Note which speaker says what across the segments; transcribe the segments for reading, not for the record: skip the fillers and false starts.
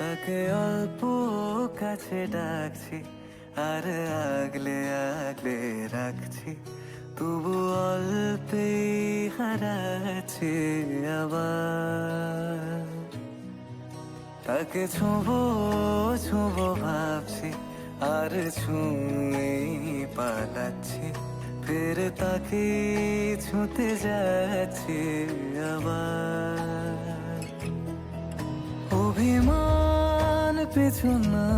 Speaker 1: তাকে অল্প কাছে ডাকছি আর আগলে আগলে রাখছি, তবু অল্পে হারাচ্ছি আবার। তাকে ছোঁবো ছোঁবো ভাবছি আর ছুঁয়ে পালাচ্ছি, ফের তাকে ছুঁতে যাচ্ছি আবার। অভিমান পিছু না,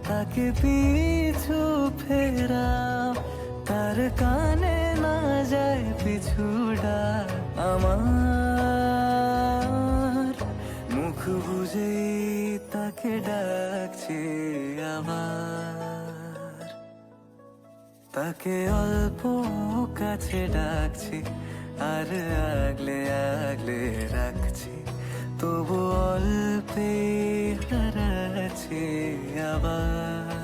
Speaker 1: তাকে পিছু ফেরাও, তার কানে না যায় পিছু ডাক আমার। মুখ বুঝেই তাকে ডাকছি আবার। তাকে অল্প কাছে ডাকছি আর আগলে আগলে রাখছি, তবু অল্পে হারাচ্ছি আবার।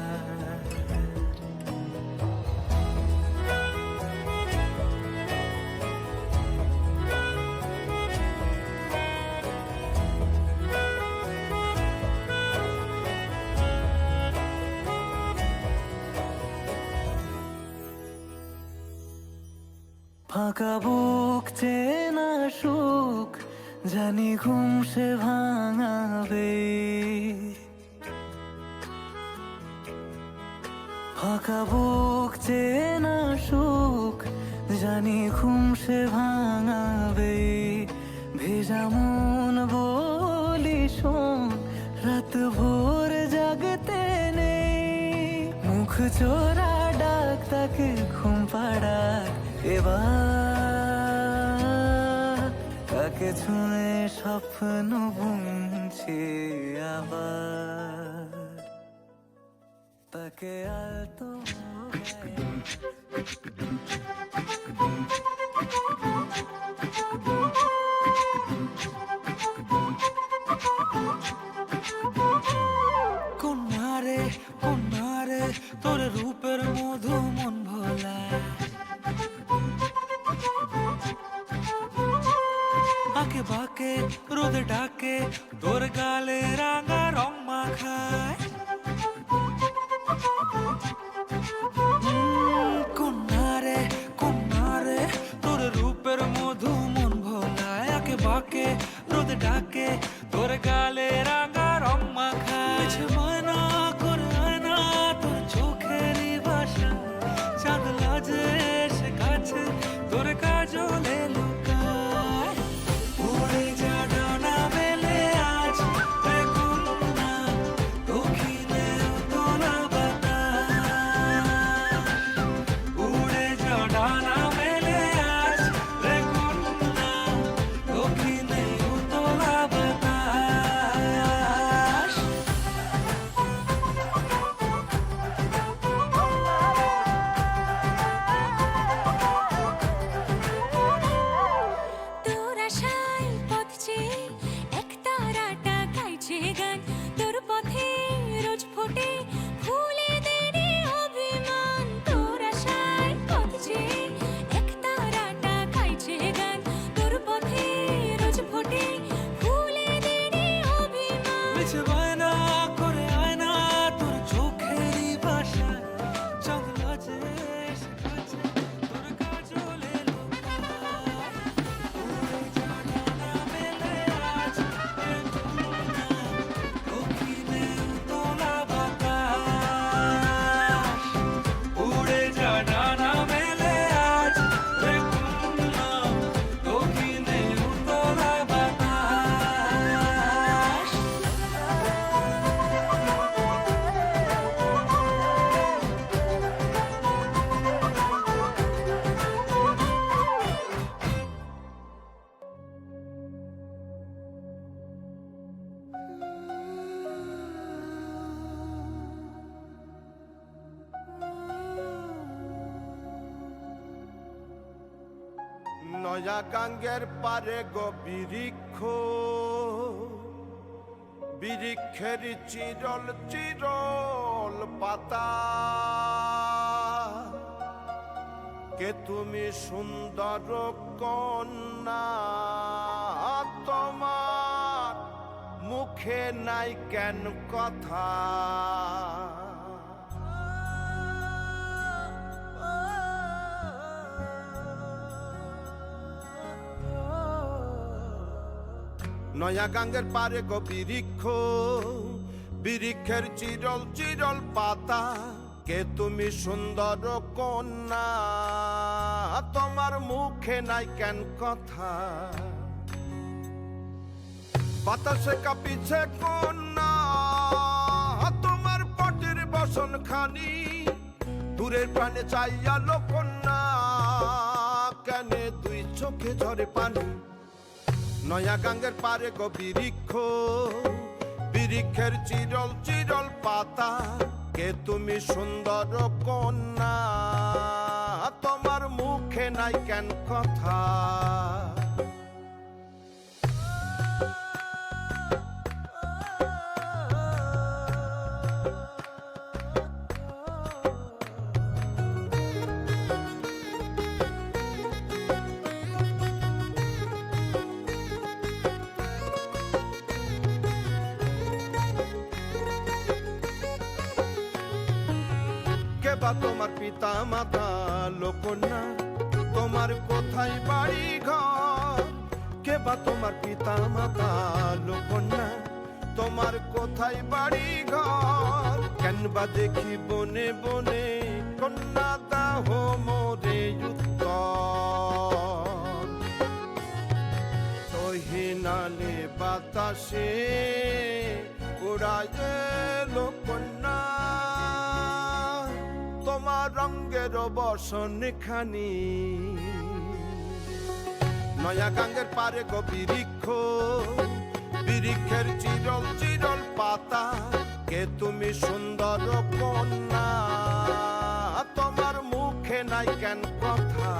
Speaker 1: ফাঁকা বুক চেনা সুখ জানি ঘুম সে ভাঙাবে, ফাঁকা বুক চেনা সুখ জানি ঘুম সে ভাঙাবে। ভেজা মন বলি শোন, রাত ভোর জাগতে নেই, মুখ চোরা ডাক তাকে ঘুম পাড়াক এবার। তাকে ছুঁয়ে স্বপ্ন বুনছি আবার। তাকে আলতো
Speaker 2: কন্যারে কন্যারে তোর রূপের মধু মন ভোলা, আঁকে বাঁকে রোদ ডাকে তোর গালে রাঙা রং মাখায়। কন্যারে কন্যারে তোর রূপের মধু মন ভোলায়, আঁকে বাঁকে রোদ ডাকে তোর গালে রাঙা রং মাখায়। ময়না করে আয়না তোর চোখেরই ভাষা, চাঁদ লাজে সে কাছে তোর কাজলে লুকায়। উড়ে যা ডানা মেলে আজ রে কন্যা, দক্ষিণে উতলা বাতাস। উড়ে যা ডানা মেলে আজ রে কন্যা, দক্ষিণে উতলা বাতাস।
Speaker 3: তোর আশায় পথ চেয়ে একতারাটা গাইছে গান, তোর পথে রোজ ফোটে ফুলেদেরই অভিমান। তোর আশায় পথ চেয়ে একতারাটা গাইছে গান, তোর পথে রোজ ফোটে ফুলেদেরই অভিমান।
Speaker 2: মিছে বায়না করে আয়না তোর চোখেরই ভাষায়, চাঁদ লাজে সে কাছে তোর কাজলে লুকায়। উড়ে যা ডানা মেলে আজ রে কন্যা, দক্ষিণে উতলা বাতাস। উড়ে যা ডানা মেলে আজ রে কন্যা, দক্ষিণে উতলা বাতাস।
Speaker 4: নয়া গাঙ্গের পারে গো বিরিক্ষ, বিরিক্ষের চিরল চিরল পাতা। কে তুমি সুন্দর কন্যা, তোমার মুখ মুখে নাই কেন কথা নয়া গাঙ্গের পারে গো বিরিক্ষ বিরিক্ষের চিরল চিরল পাতা কে তুমি সুন্দর কন্যা তোমার মুখে নাই কেন কথা বাতাসে কাঁপিছে কন্যা তোমার পটের বসন খানি দূরের প্রাণে চাইয়ালো কন্যা কেনে দুই চোখে ঝরে পানি নয়া গাঙ্গের পারে গো বিরিক্ষ বিরিক্ষের চিরল চিরল পাতা কে তুমি সুন্দর কন্যা তোমার মুখে নাই কেন কথা বা তোমার পিতা মাতা লোকন্যা তোমার কোথায় বাড়ি ঘর কে বা তোমার পিতা মাতা লোকন্যা তোমার কোথায় বাড়ি ঘর কেন বা দেখি বনে বনে কন্যা দাহ মোরে উত্তর তহিনালে বাতাসে উড়ায় লোকন্যা তোমার রঙের বসন খানি নয়া গাঙ্গের পারে গো বিরিক্ষ বিরিক্ষের চিরল চিরল পাতা কে তুমি সুন্দর কন্যা তোমার মুখে নাই কেন কথা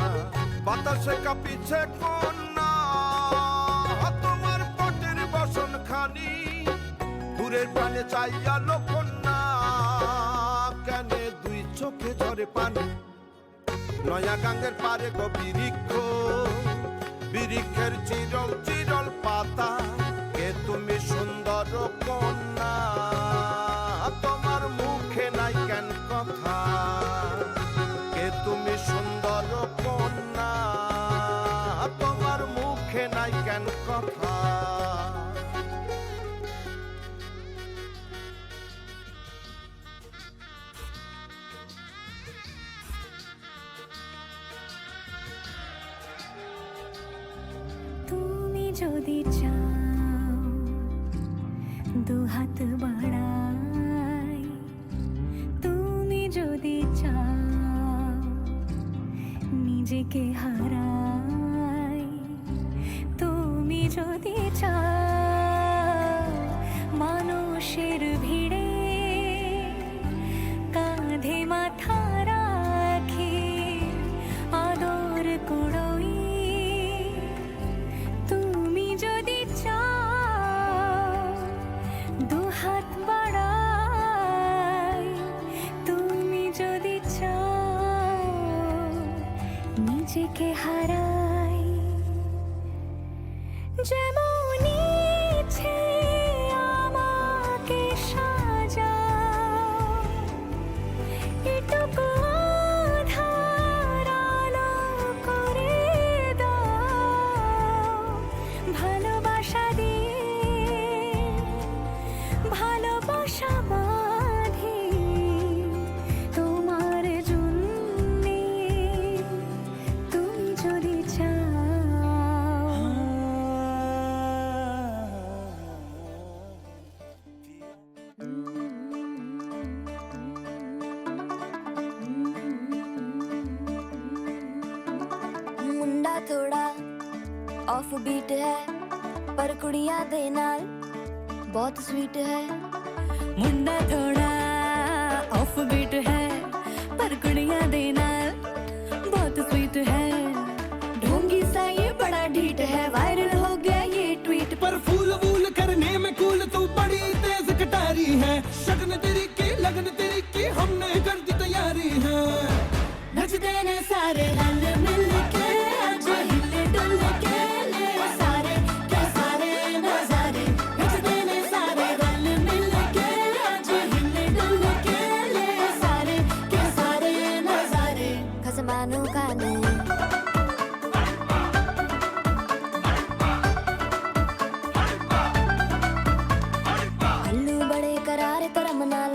Speaker 4: বাতাসে কাঁপিছে কন্যা তোমার পটের বসন খানি দূরের প্রাণে চাইয়ালো কন্যা কেনে দুই চোখে ঝরে পানি নয়া গাঙ্গের পারে গো বিরিক্ষ বিরিক্ষের চিরল চিরল পাতা কে তুমি সুন্দর কন্যা তোমার মুখে নাই কেন কথা কে তুমি সুন্দর কন্যা তোমার মুখে নাই কেন কথা
Speaker 3: যদি চাও দুহাত বাড়াই তুমি যদি চাও নিজেকে হারাই তুমি যদি চাও মানুষের ভিড়ে কাঁধে মাথা রাখি আদর কুড়োই যদি চাও দুহাত বাড়াই তুমি যদি চাও নিজেকে হারাই যেমন ইচ্ছে আমাকে সাজাও এটুকু আধার আলো করে দাও ভালোবাসা দিয়ে ভালোবাসা বাঁধি তোমার জন্যে তুমি যদি চাও
Speaker 5: मुंडा थोड़ा ऑफ बीट है पर कुड़ियां दे नाल बहुत स्वीट है
Speaker 3: मुंडा थोड़ा ऑफ बीट है पर कुड़ियां दे नाल बहुत स्वीट है
Speaker 5: ढोंगी सा ये बड़ा ढीठ है वायरल हो गया ये ट्वीट
Speaker 6: पर फूल वूल करने में कूल तू बड़ी तेज कटारी है शगन तेरी की लगन तेरी की हमने कर दी तैयारी है
Speaker 5: नचते ने सारे रल मिल के आज हिले डुल के ले सारे के सारे नजारे नचते ने सारे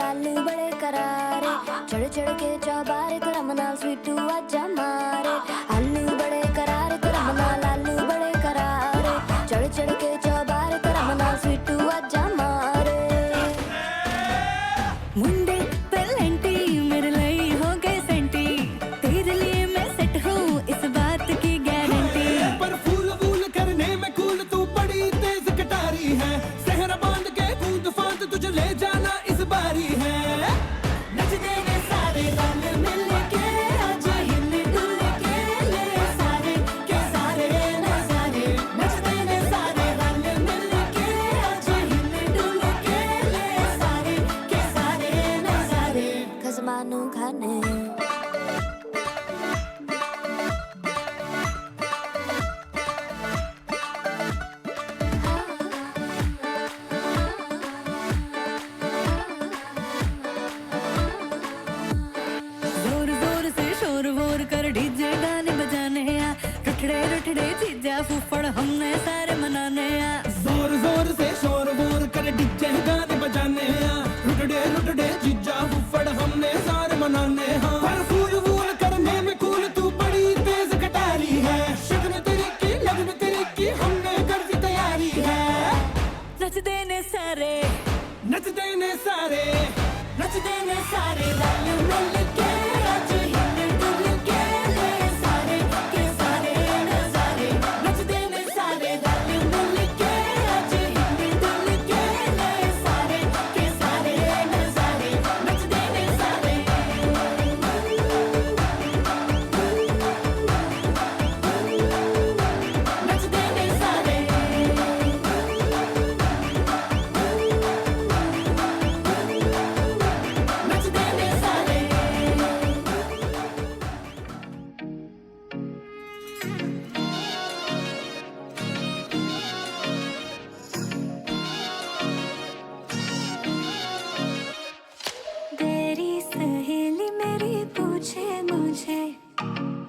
Speaker 5: आलू बड़े करारे चढ़ चढ़ के चौबारे तेरा मनाल स्वीटू आजा मारे आलू बड़े करारे तेरा मनाल आलू बड़े करारे चढ़ चढ़ के चौबारे तेरा मनाल स्वीटू आजा मारे
Speaker 3: मुंडे पेलेंटी मेरे लिए हो गए सेंटी तेरे लिए मैं सेट हूँ इस बात की गारंटी
Speaker 6: पर फूल वूल करने में कूल तू बड़ी तेज कटारी है सहरा बांध के कूद फांद तुझे ले जाना इस बारी है
Speaker 3: नच देंगे सारे रंग मिल के आज हिल डुल के ले सारे के सारे नजारे नच देंगे सारे रंग मिल के आज हिल डुल के ले सारे के सारे नजारे
Speaker 5: खजमानू खाने
Speaker 3: जोर जोर से शोर वोर कर डीजे गाने बजाने आ रुठड़े रुठड़े चीजा फूफड़ हमने सारे मनाने आ
Speaker 6: जोर जोर से शोर वोर कर डीजे गाने बजाने हैं रुटड़े रुटड़े जीजा फुफड़ हमने सारे मनाने हैं पर फूल वूल करने में कूल तू बड़ी तेज कटारी है शगन तेरी की लगन तेरी की हमने कर दी तैयारी है
Speaker 3: नच देने सारे
Speaker 6: नच देने सारे
Speaker 3: नच देने सारे रंग मिल के आज हिल डुल के ले सारे के सारे नजारे नच देने सारे रंग मिल के आज हिल डुल के ले सारे के सारे नजारे नच देने सारे नच देने सारे नच देने सारे तेरी सहेली मेरी पूछे मुझे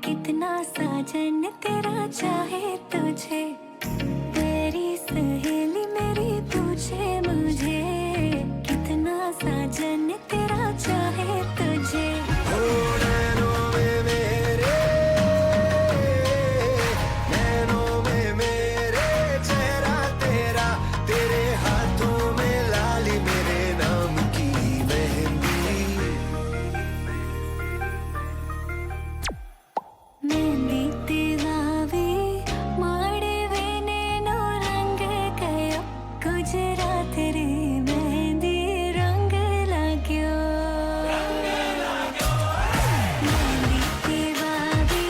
Speaker 3: कितना साजन तेरा चाहे तुझे तेरी सहेली मेरी पूछे मुझे कितना साजन तेरा चाहे तुझे
Speaker 1: नैनों में मेरे चेहरा तेरा तेरे हाथों में लाली मेरे नाम की मेहंदी
Speaker 3: मेहंदी तेरावे माड़वे नैनो रंग गयो गुजरात रे मेहंदी रंग लाग्यो मेहंदी तेरावे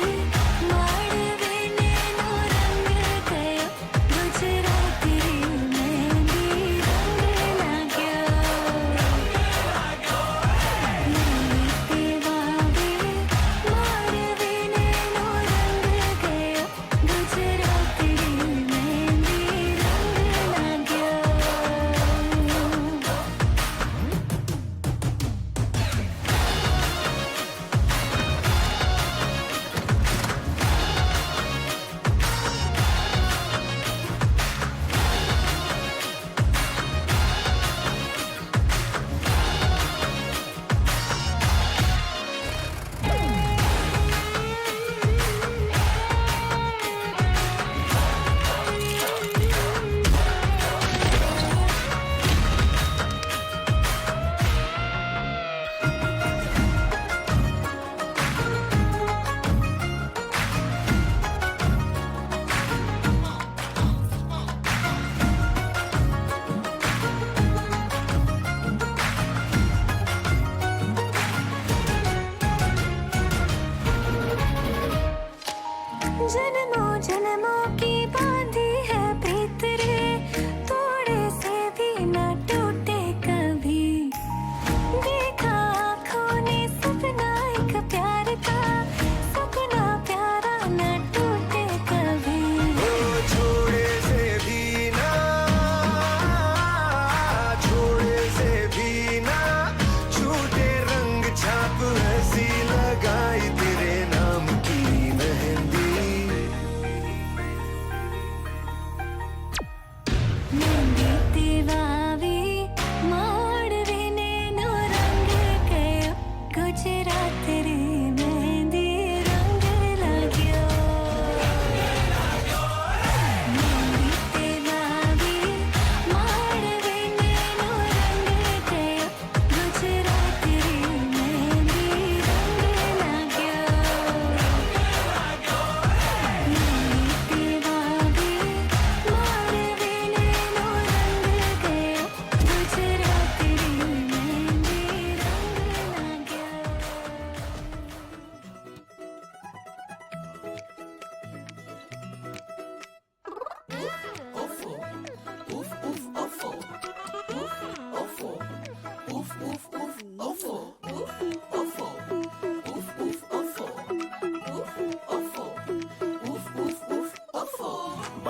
Speaker 3: माड़वे नैनो रंग गयो गुजरात रे मेहंदी रंग लाग्यो मेहंदी तेरावे माड़वे नैनो रंग गयो गुजरात रे मेहंदी रंग लाग्यो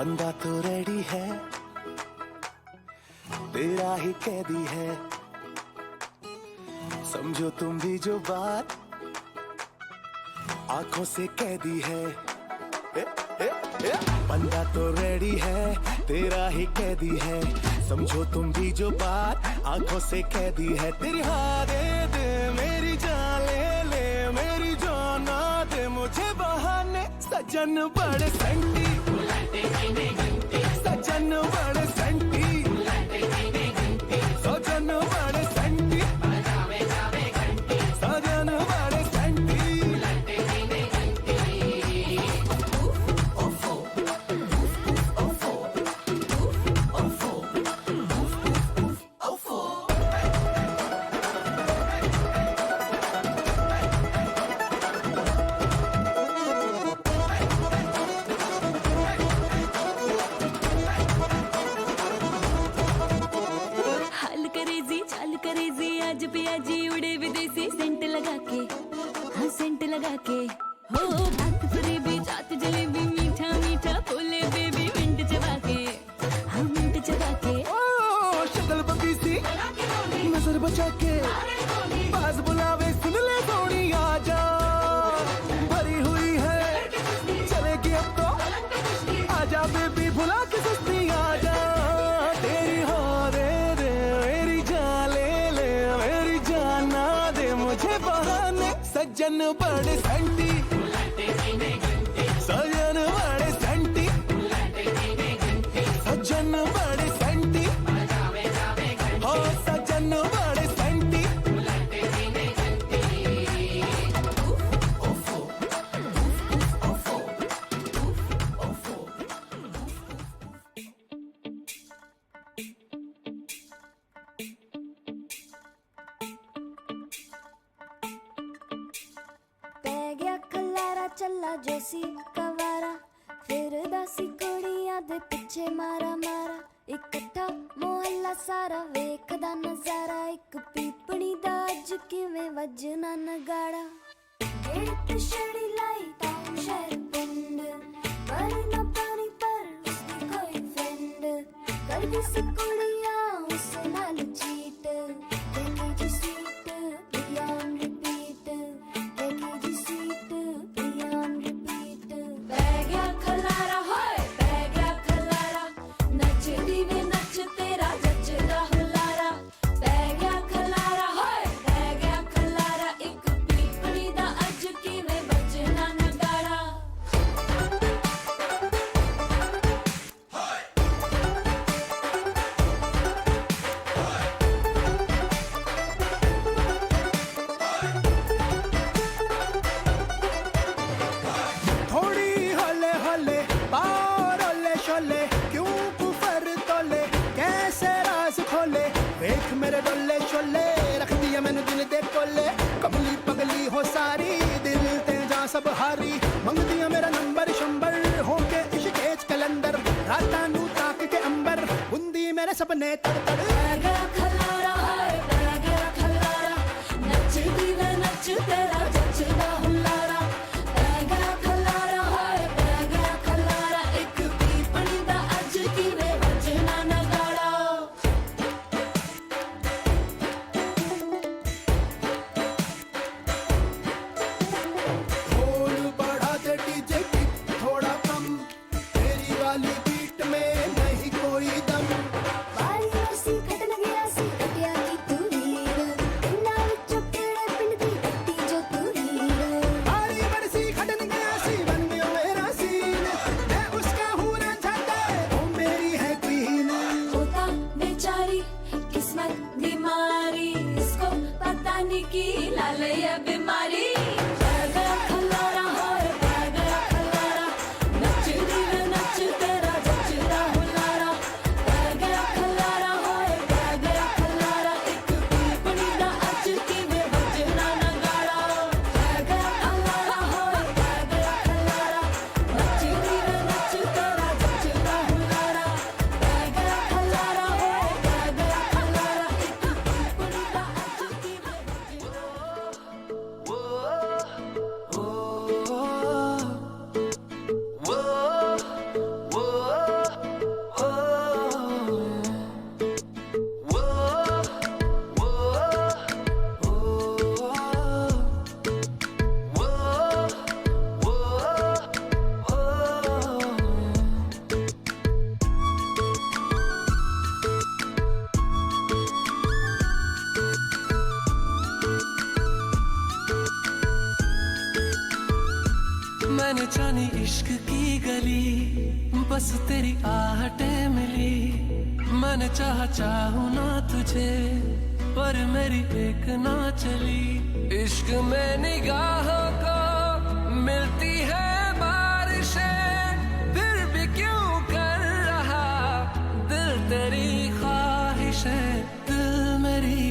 Speaker 1: बंदा तो रेडी है, तेरा ही कैदी है, समझो तुम भी जो बात आंखों से कैदी है। बंदा तो रेडी है, तेरा ही कैदी है, समझो तुम भी जो बात आंखों से कैदी है। तेरी हाँ दे दे मेरी जान ले ले, मेरी जान ना दे मुझे बहाने। सजन बड़े संटी, सजन बड़े संटी, सजन बड़े संटी, सजन बड़े संटी।
Speaker 3: हाल करेजी चाल करेजी आज पियाजी उड़े विदेशी सेंट लगा के, हाँ सेंट लगा के। हो बात फरेबी जात जलेबी मीठा मीठा बोले बेबी मिंट चबा के, हाँ मिंट चबा के।
Speaker 1: ओ शक्ल बबी सी नजर बचा के, बाज बुलावे सुन ले सोनी आजा। भरी हुई है चलेगी अब तो, आजा बेबी भुला के सुस्ती आजा। तेरी हाँ दे दे मेरी जान ले ले, मेरी जान ना दे मुझे बहाने। सज्जन बड़े संटी, सजन बड़े संटी, सज्जन बड़े संटी, हो सज्जन बड़े संटी।
Speaker 5: पै गया खलारा चला जोसी कवारा, फिर दासी कुड़ियां दे पिछे मारा मारा। इकट्ठा मोहल्ला सारा वेखदा नजारा, एक पीपणी दा अज किवें वजना नगाड़ा। गेट छड़ी लाई टाउन शहर पिंड, पर ना पानी पर उसदी कोई फ्रेंड। करदी सी कुड़ियां उस नाल चीट, देखे जी सीट बियॉन्ड रिपीट, देखे जी सीट बियॉन्ड रिपीट। पै गया खलारा होए पै गया खलारा, नचदी वे नच तेरा जचदा हुलारा। पै गया खलारा होए पै गया खलारा, एक पीपणी दा अज किवें बजना नगाड़ा।
Speaker 1: थोड़ी हले हले बार ओले शोले, क्यों कुफर तोले कैसे राज खोले। देख मेरे डोले शोले रख दिया मैंने दिल दे कोले। कमली पगली हो सारी दिल ते जा सब हारी, मंग दिया मेरा नंबर शंबर होके इश्केज कलंदर। राता नू ताक के अंबर बुंदी मेरे सपने तड़ तड़।
Speaker 3: पै गया खलारा होए पै गया खलारा, नचदी वे नच तेरा जचदा हुलारा। पै गया खलारा होए पै गया खलारा, एक पीपणी दा अज किवें वजना नगाड़ा।
Speaker 1: ढोल बढ़ा दे डीजे की थोड़ा कम, तेरी वाली बीट में नहीं कोई दम।
Speaker 5: वारी वसी खटन गया सी कटिया की तू हीर, पिंडा विचों केड़े पिंड दी कट्टी जो तू हीर।
Speaker 1: भारी बरसी खटन गया सी बन गया मेरा सीन, मैं उसका हूँ ना चाहता वो मेरी है क्वीन।
Speaker 3: होता बेचारी किस्मत बीमारी, इसको पता नहीं की लाल ये बीमारी। पै गया खलारा होए पै गया खलारा, नचदी वे नच तेरा जचदा हुलारा। पै गया खलारा होए पै गया खलारा, एक पीपणी दा अज किवें वजना नगाड़ा। पै गया खलारा होए पै गया खलारा, नचदी वे नच तेरा जचदा हुलारा। पै गया खलारा होए पै गया खलारा, एक पीपणी दा अज किवें वजना।
Speaker 2: जानी इश्क की गली, बस तेरी आहटें मिली। मैंने चाहूं ना तुझे, पर मेरी एक ना चली। इश्क में निगाहों को मिलती है बारिशें, फिर भी क्यों कर रहा दिल तेरी ख्वाहिशें। दिल मेरी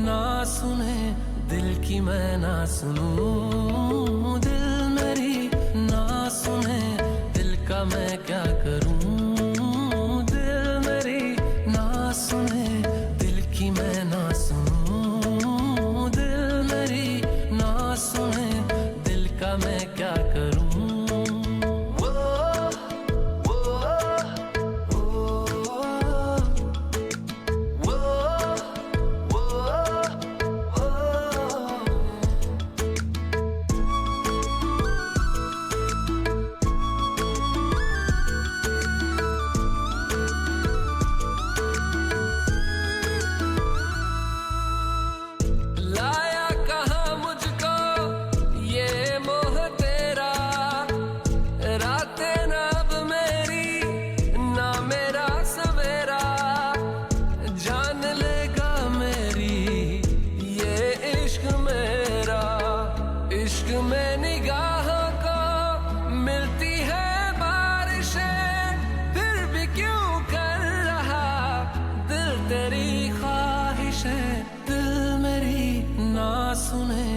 Speaker 2: ना सुने, दिल की मैं ना सुनूं। दिल मेरी ना सुने, दिल का मैं क्या करूं। दिल मेरी ना सुने, दिल की मैं ना सुनूं। दिल मेरी ना सुने, दिल का मैं क्या करूं। लाया कहाँ मुझको ये मोह तेरा, रातें ना अब मेरी ना मेरा सवेरा। जान लेगा मेरी ये इश्क मेरा। इश्क में निगाहों को मिलती है बारिशें, फिर भी क्यों कर रहा दिल तेरी ख्वाहिशें। दिल मेरी ना सुने,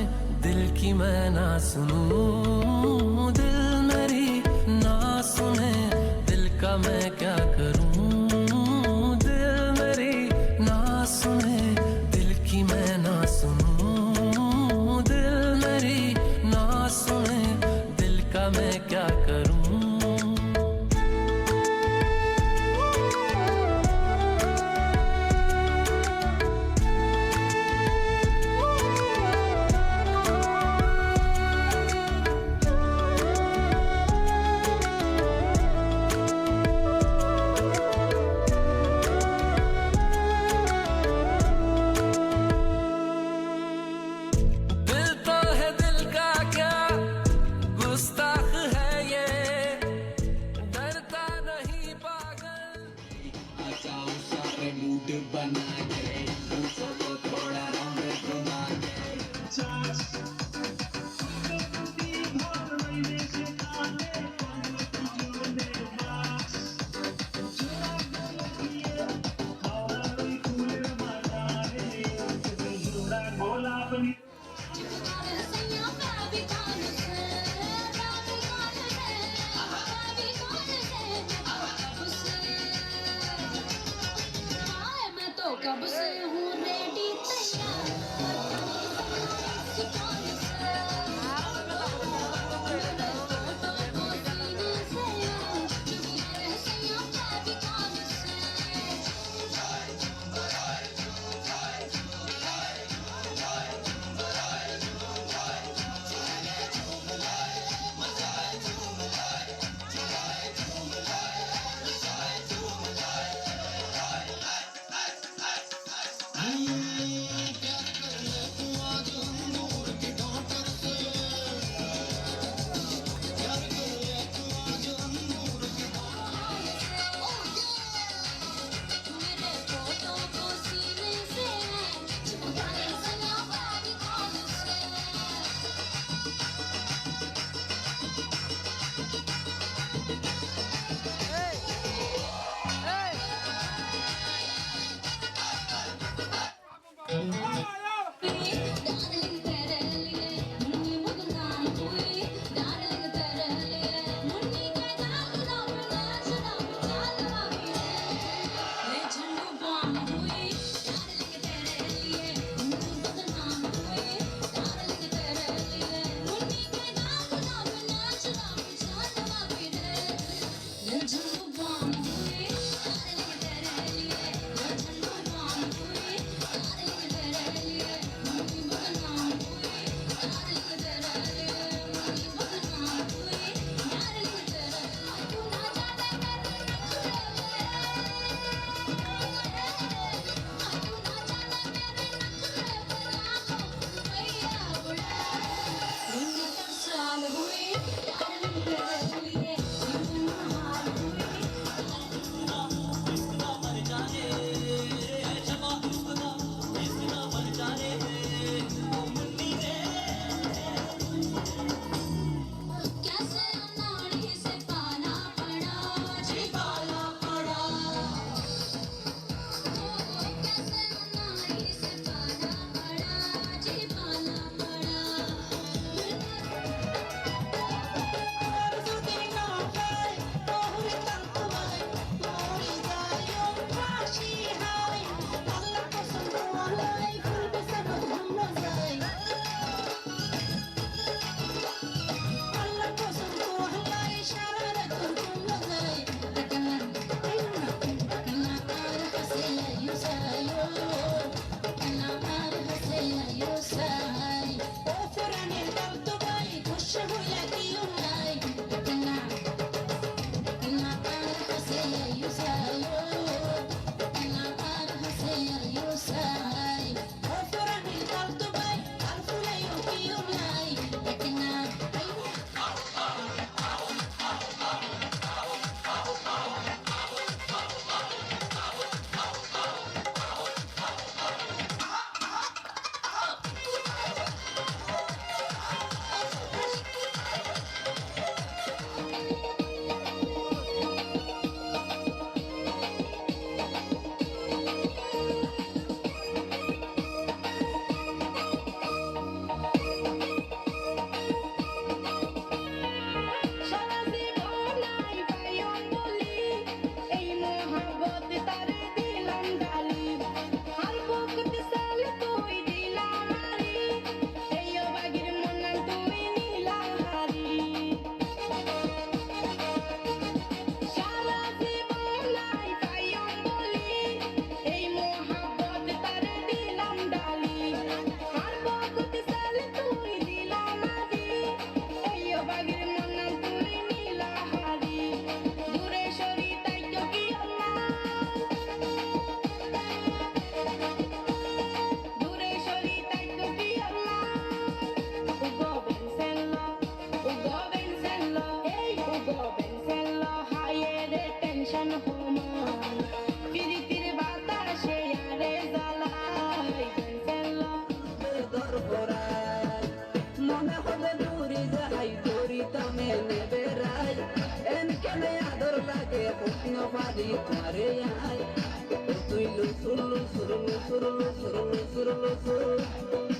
Speaker 2: दिल की मैं ना सुनूं। दिल मेरी ना सुने, दिल का मैं क्या करूं। दिल मेरी ना सुने, दिल की मैं ना सुनूं। दिल मेरी ना सुने, दिल का मैं क्या करूं। दिल तो है दिल का क्या गुस्ताख है ये, डरता नहीं पागल।
Speaker 3: मैं तो कब से हूँ रेडी तैयार,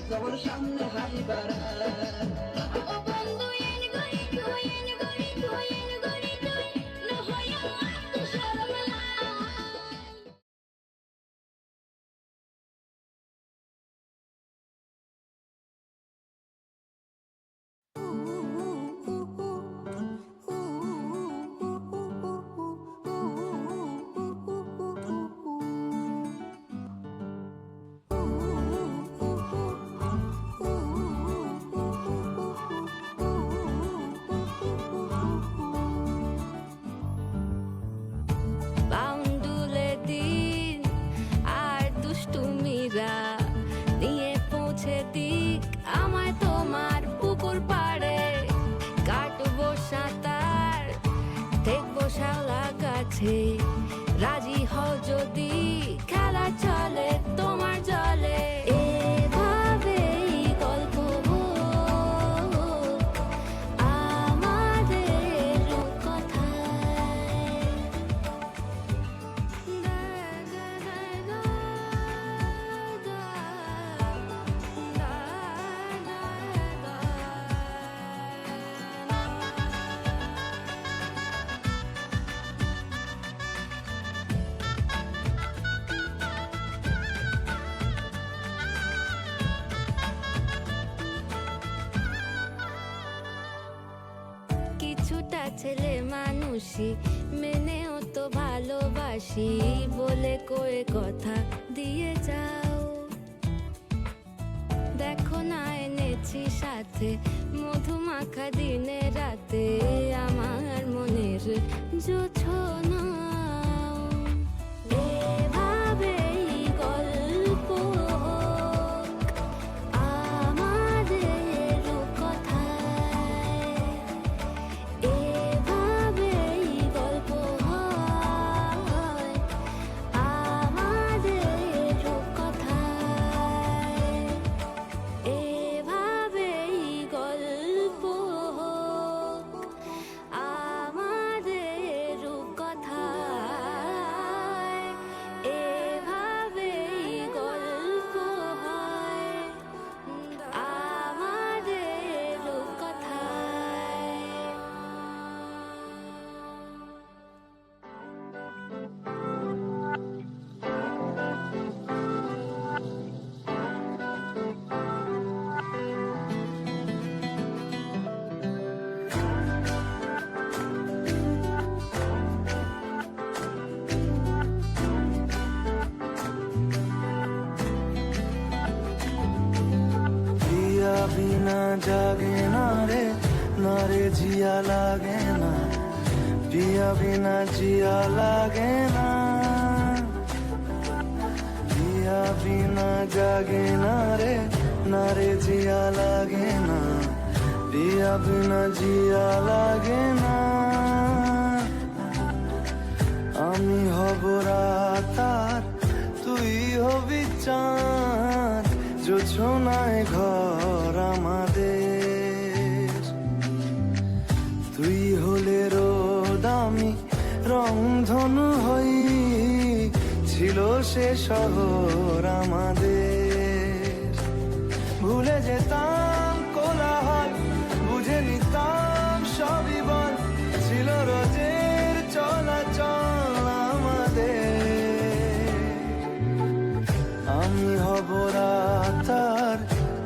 Speaker 7: তোমার সামনে হাই বাড়ায়
Speaker 3: ও বন্ধু এন গরি তুই এন গরি তুই এন গরি তুই নহয়া তো শরমলা
Speaker 5: বাউন্ডুলে দিন আর দুষ্টুমিরা নিয়ে পৌঁছে দিক আমায় তোমার পুকুর পাড়ে কাটবো সাঁতার দেখবো শাওলা গাছে রাজি হও যদি খেলা চলে তোমার জলে এভাবেই গল্প হোক আমাদের কথায় কিছুটা ছেলে মানুষই মেনেও তো ভালোবাসি বলে কয়ে কথা দিয়ে যাও দেখো না এনেছি সাথে মধুমাখা দিনে রাতে আমার মনের জোছনা এভাবেই গল্প হোক আমাদের কথায় এভাবেই গল্প হয় আমাদের কথায় এভাবেই গল্প হোক আমাদের কথায় এভাবেই গল্প হয় আমাদের কথায়
Speaker 1: पिया बिना जागे ना रे जिया लागे ना पिया बिना जिया लागे ना पिया बिना जागे ना रे जिया लागे ना पिया बिना जिया लागे ना আমি হব রাত আর তুই হবি চাঁদ জোছনায় ঘর আমাদের তুই হলে রোদ আমি রংধনু হই ছিল সে শহর আমাদের ভুলে যেতাম কোলাহল বুঝে নিতাম সবই বল ছিল রোজের চলাচল আমাদের আমি হব রাত আর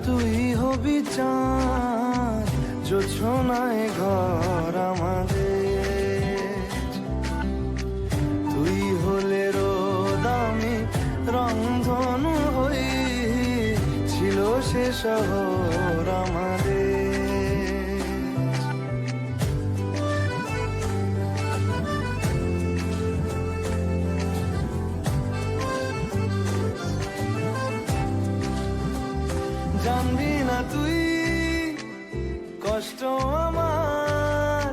Speaker 1: তুই হবি চাঁদ জোছনায় ঘর আমাদের তুই হলে রোদ আমি রংধনু হই ছিল সে শহর আমাদের জানবি না তুই কষ্ট আমার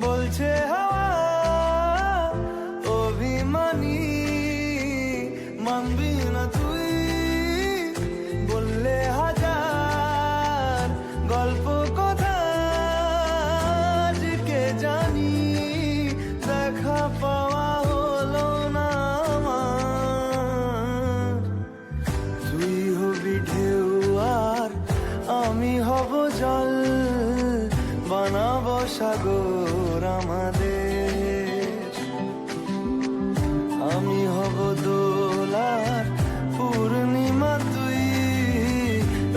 Speaker 1: বলছে হাওয়া অভিমানী মানবি না তুই বললে হাজার গল্প কথা আজকে জানি দেখা পাওয়া হলো না আমার সাগর আমাদের। আমি হব দোলার পূর্ণিমা, তুই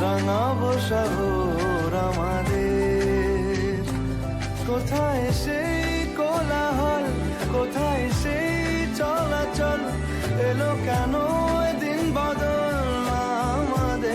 Speaker 1: রাঙাবো সাগর আমাদের। কোথায় সেই কোলাহল, কোথায় সেই চলাচল, এলো কেন দিন বদল আমাদের।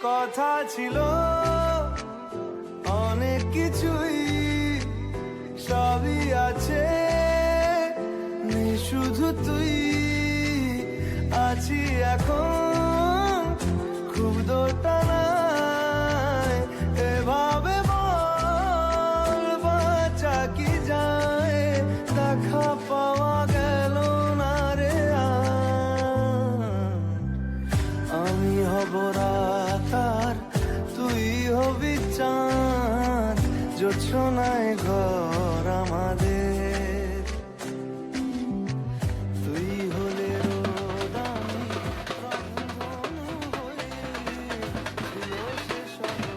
Speaker 1: কথা ছিল অনেক কিছুই, সবই আছে, নেই শুধু তুই। আছি এখন খুব দোটানায়, এভাবে বল বাঁচা কি যায়, দেখা পাওয়া গেল না রে আর। আমি হব রাত আর তুই হবি চাঁদ, জোছনায় ঘর আমাদের। তুই হলে রোদ, আমি রংধনু হয়ে, ছিল সে শহর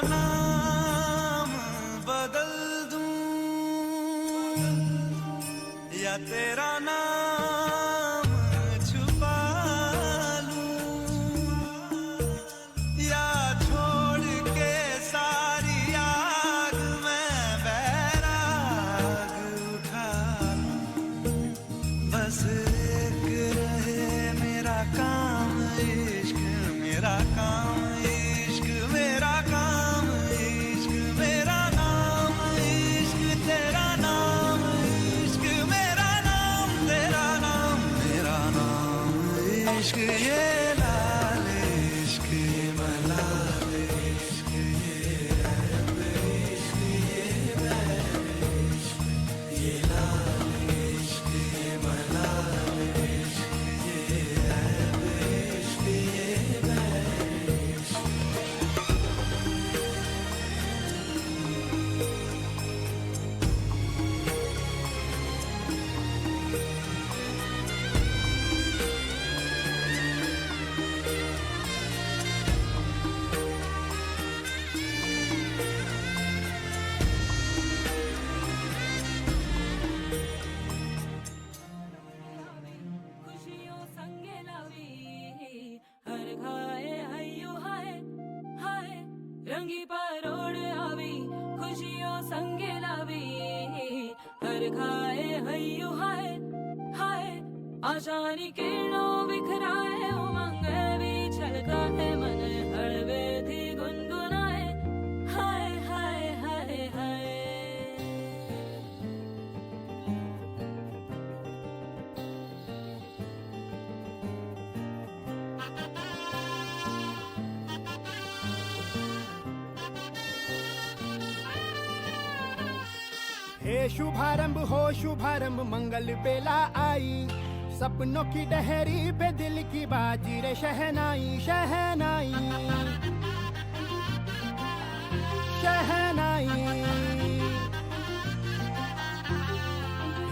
Speaker 2: नाम बदल दूं या तेरा नाम छुपा लूं या छोड़ के सारी आग में बैराग उठा लूं बस एक रहे मेरा काम इश्क मेरा काम इश्क मेरा काम इश्क मेरा नाम इश्क तेरा नाम इश्क मेरा नाम तेरा नाम मेरा नाम इश्क ये लाल इश्क ये मलाल इश्क ये रब इश्क ये बैर इश्क ये लाल इश्क ये मलाल इश्क ये रब इश्क ये बैर इश्क
Speaker 8: खुशियों संगे लावी हर खाए हयो हाय हाय रंगी परोड़ आवी खुशियों संगे लावी हर खाए हयो हाय हाय आशानी किरणों बिखराए उमंग भी छलका है मन हड़वे थी गुनगुनाए हाय हाय हाय हाय
Speaker 1: हे शुभारंभ हो शुभारंभ मंगल बेला आई सपनों की डहरी पे दिल की बाजी रे शहनाई शहनाई शहनाई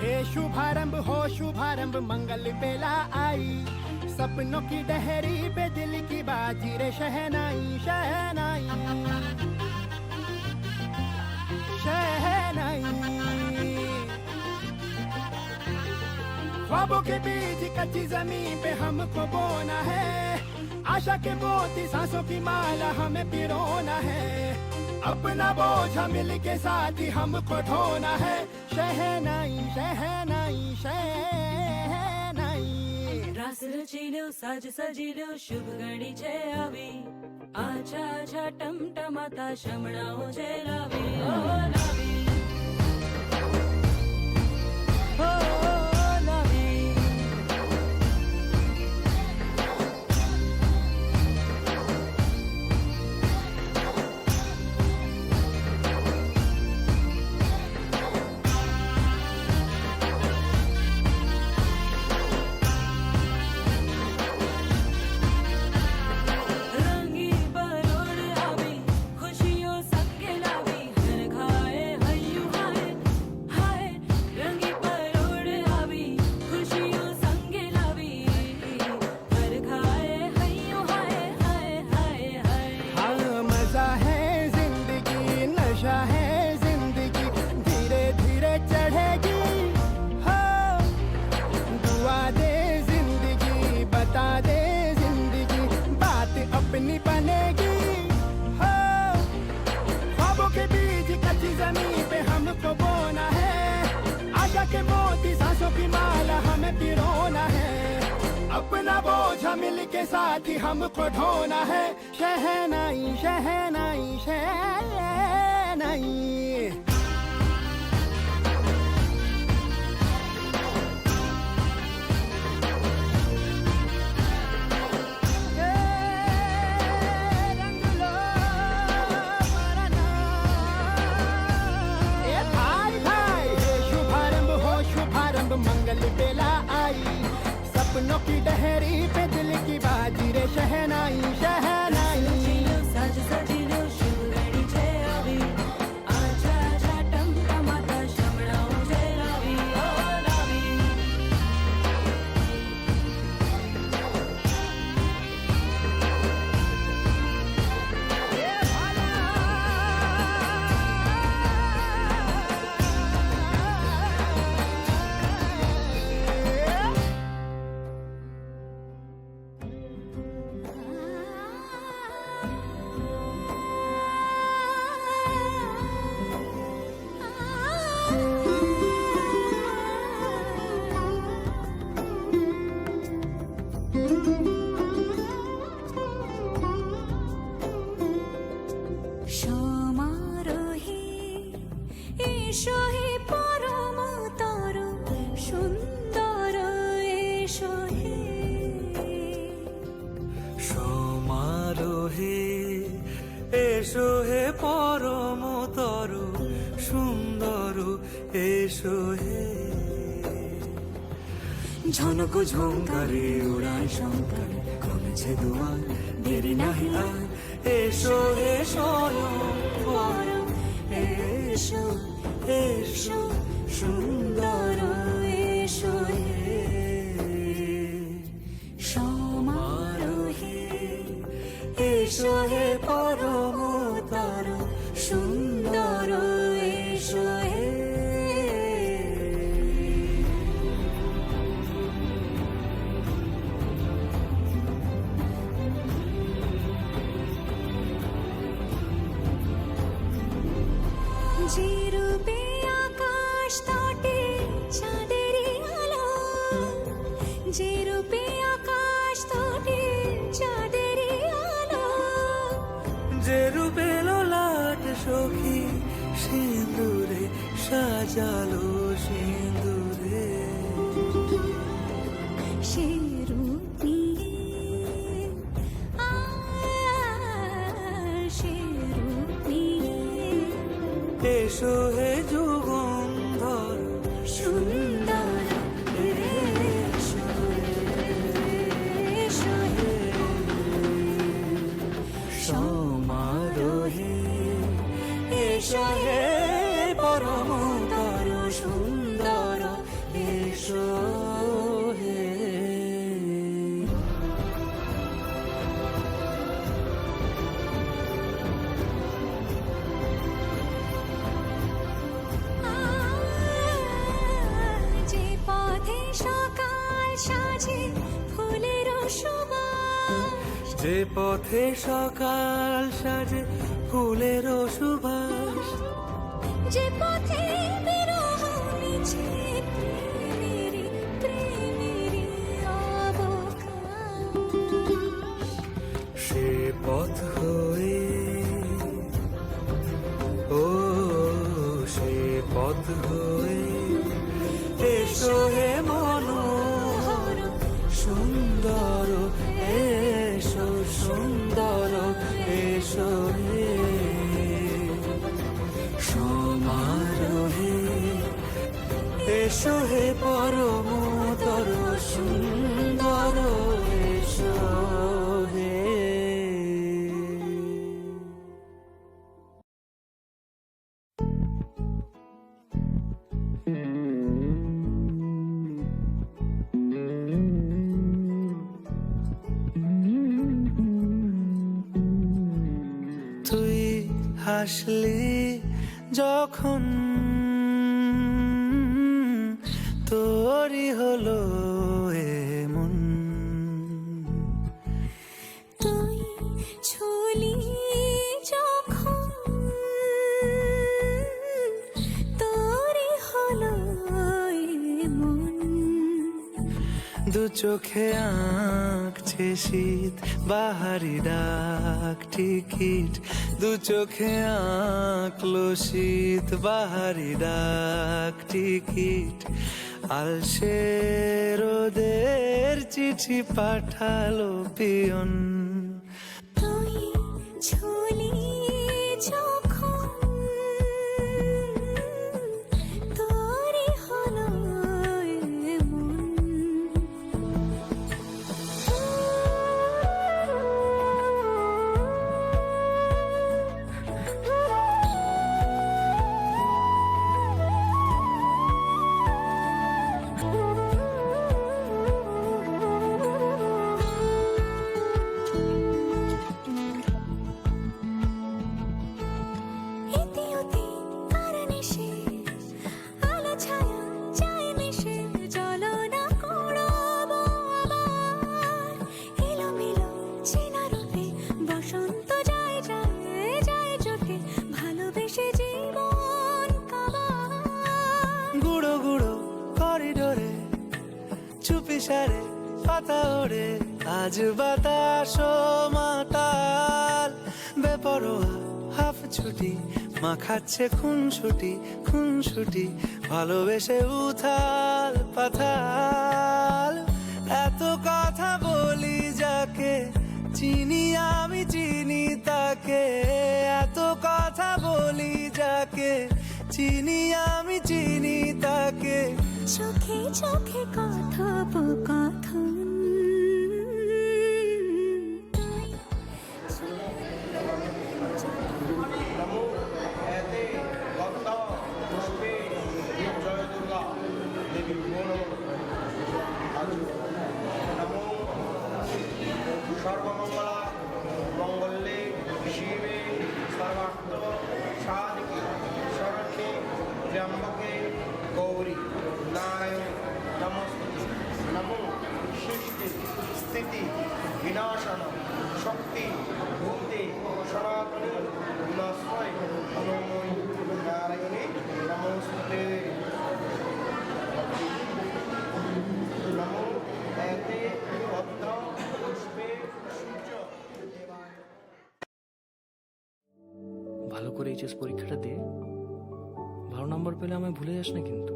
Speaker 1: हे शुभारंभ हो शुभारंभ मंगल बेला आई सपनों की डहरी पे दिल की बाजी रे शहनाई शहनाई शहनाई ख्वाबों के बीच कच्ची जमीन पे हमको बोना है आशा के मोती सांसों की माला हमें पिरोना है अपना बोझ मिल के साथ ही हमको ढोना है शहनाई शहनाई शहनाई
Speaker 8: रास रचिलो साज सजिलो शुभ घड़ी छे आवी आछा आछा टमटमाता शमणाओ छे लावी ओ लावी ओ लावी रंगी परोड़ आवी खुशियों संगे लावी हर खाए हयू हाय हाय रंगी परोड़ आवी खुशियों संगे लावी हर खाए हयू हाय हाय हाय हाय
Speaker 1: हाँ मजा है जिंदगी नशा है जिंदगी धीरे धीरे चढ़ेगी हाँ दुआ दे जिंदगी बता दे जिंदगी बात अपनी बनेगी हाँ ख्वाबों के बीच कच्ची जमीन पे हमको बोना है आशा के मोती सांसों की माला हमें पिरोना है अपना बोझ मिल के साथ ही हमको ढोना है शहनाई शहनाई शहनाई रंग लो मरना ए भाई भाई हे शुभारंभ हो शुभारंभ मंगल बेला आई सपनों की डहरी पे दिल की बाजी रे शहनाई शहनाई
Speaker 8: रचिलो साज सजिलो शुभ घड़ी छे आवी आछा आछा टमटमाता शमणाओ छे लावी ओ लावी
Speaker 1: ए भाला
Speaker 3: সমারোহে এসো হে পরমতর সুন্দর এসো হে
Speaker 2: সমারোহে এসো হে পরমতর সুন্দর এসো হে ঝনক ঝঙ্কারে উড়ায় শঙ্কর কমেছে দুয়ার দেরি নাহি আর এসো হে স্বয়ং পরম এসো এসো সুন্দর এসো হে
Speaker 3: সমারোহে
Speaker 2: এসো হে পরমতর সুন্দর এসো হে
Speaker 3: যে রূপে আকাশ তটে চাঁদেরই আলো যে রূপে আকাশ তটে চাঁদেরই আলো
Speaker 2: যে রূপে ললাট সখী সিঁদুরে সাজালো সিঁদুরে
Speaker 3: সে রূপ নিয়ে সে রূপ নিয়ে
Speaker 2: এসো হে যুগন্ধর
Speaker 3: সুন্দর এসো এসো হে
Speaker 2: সমারোহে এসো হে পরমতর সুন্দর এসো হে
Speaker 3: যে পথে সকাল সাজে ফুলের সুবাস
Speaker 2: যে পথে সকাল সাজে ফুলের সুবাস
Speaker 3: যে পথে বিরহ মিছে প্রেমেরই প্রেমেরই অবকাশ
Speaker 2: সে পথ হয়ে ও সে পথ হয়ে এসো হে মনোহর সুন্দর এসো সুন্দর এসো হে সমারোহে এসো হে পরমতর সুন্দর এসো হে তুই হাসলি যখন তোরই হলো এমন
Speaker 3: তুই ছুলি যখন তোরই হলো এমন
Speaker 2: দু চোখে আঁকছে শীত বাহারি ডাক টিকিট দু চোখে আঁকলো শীত বাহারি ডাক টিকিট আলসে রোদের চিঠি পাঠালো পিয়ন
Speaker 3: তুই ছুলি যখন তোরই হলো এমন
Speaker 2: সারে পাতা ওড়ে আজ বাতাস মাতাল বেপরোয়া হাফ ছুটি মাখাচ্ছে খুনছুটি ভালোবেসে উথাল পাথাল। এত কথা বলি যাকে চিনি আমি চিনি তাকে, এত কথা বলি যাকে চিনি আমি চিনি তাকে।
Speaker 3: চোখে চোখে কথোপকথন
Speaker 4: এতে ভক্ত পুষ্পে জয় দুর্গা দেবী নমো সর্বমঙ্গলা মঙ্গলে শিবে সর্বার্থ সাধিকে শরণ্যে ত্র্যম্বকে গৌরী নারায়ণ নমস্তুতে। নমো সৃষ্টি স্থিতি বিনাশন শক্তি ভূতে সনাতনী বিনাশয় নমোই নারায়ণে নমস্তুতে। নমো এতে ভদ্র পুষ্পে সূর্য দেবায়।
Speaker 9: ভালো করে এইচএস পরীক্ষাটা দে, ভালো নম্বর পেলে আমায় ভুলে যাস না কিন্তু।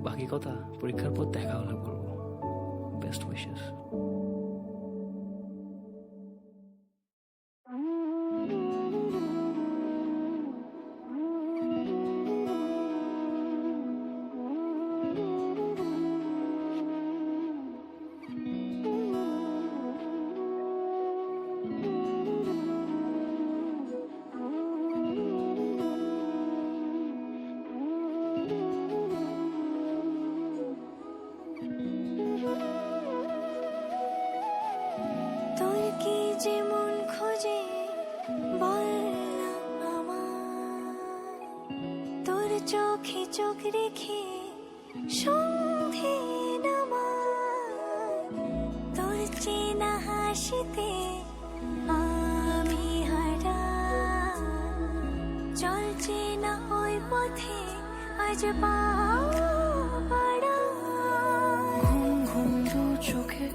Speaker 9: বাকি কথা পরীক্ষার পর দেখা হলে বলবো। Best wishes.
Speaker 3: তোর কি যে মন খোঁজে বল না আমায়, তোর চোখে চোখ রেখে সন্ধে নামায়, তোর চেনা হাসিতে আমি হারাই, চল চেনা ওই পথে আজ পা বাড়াই।
Speaker 2: ঘুম ঘুম দু চোখে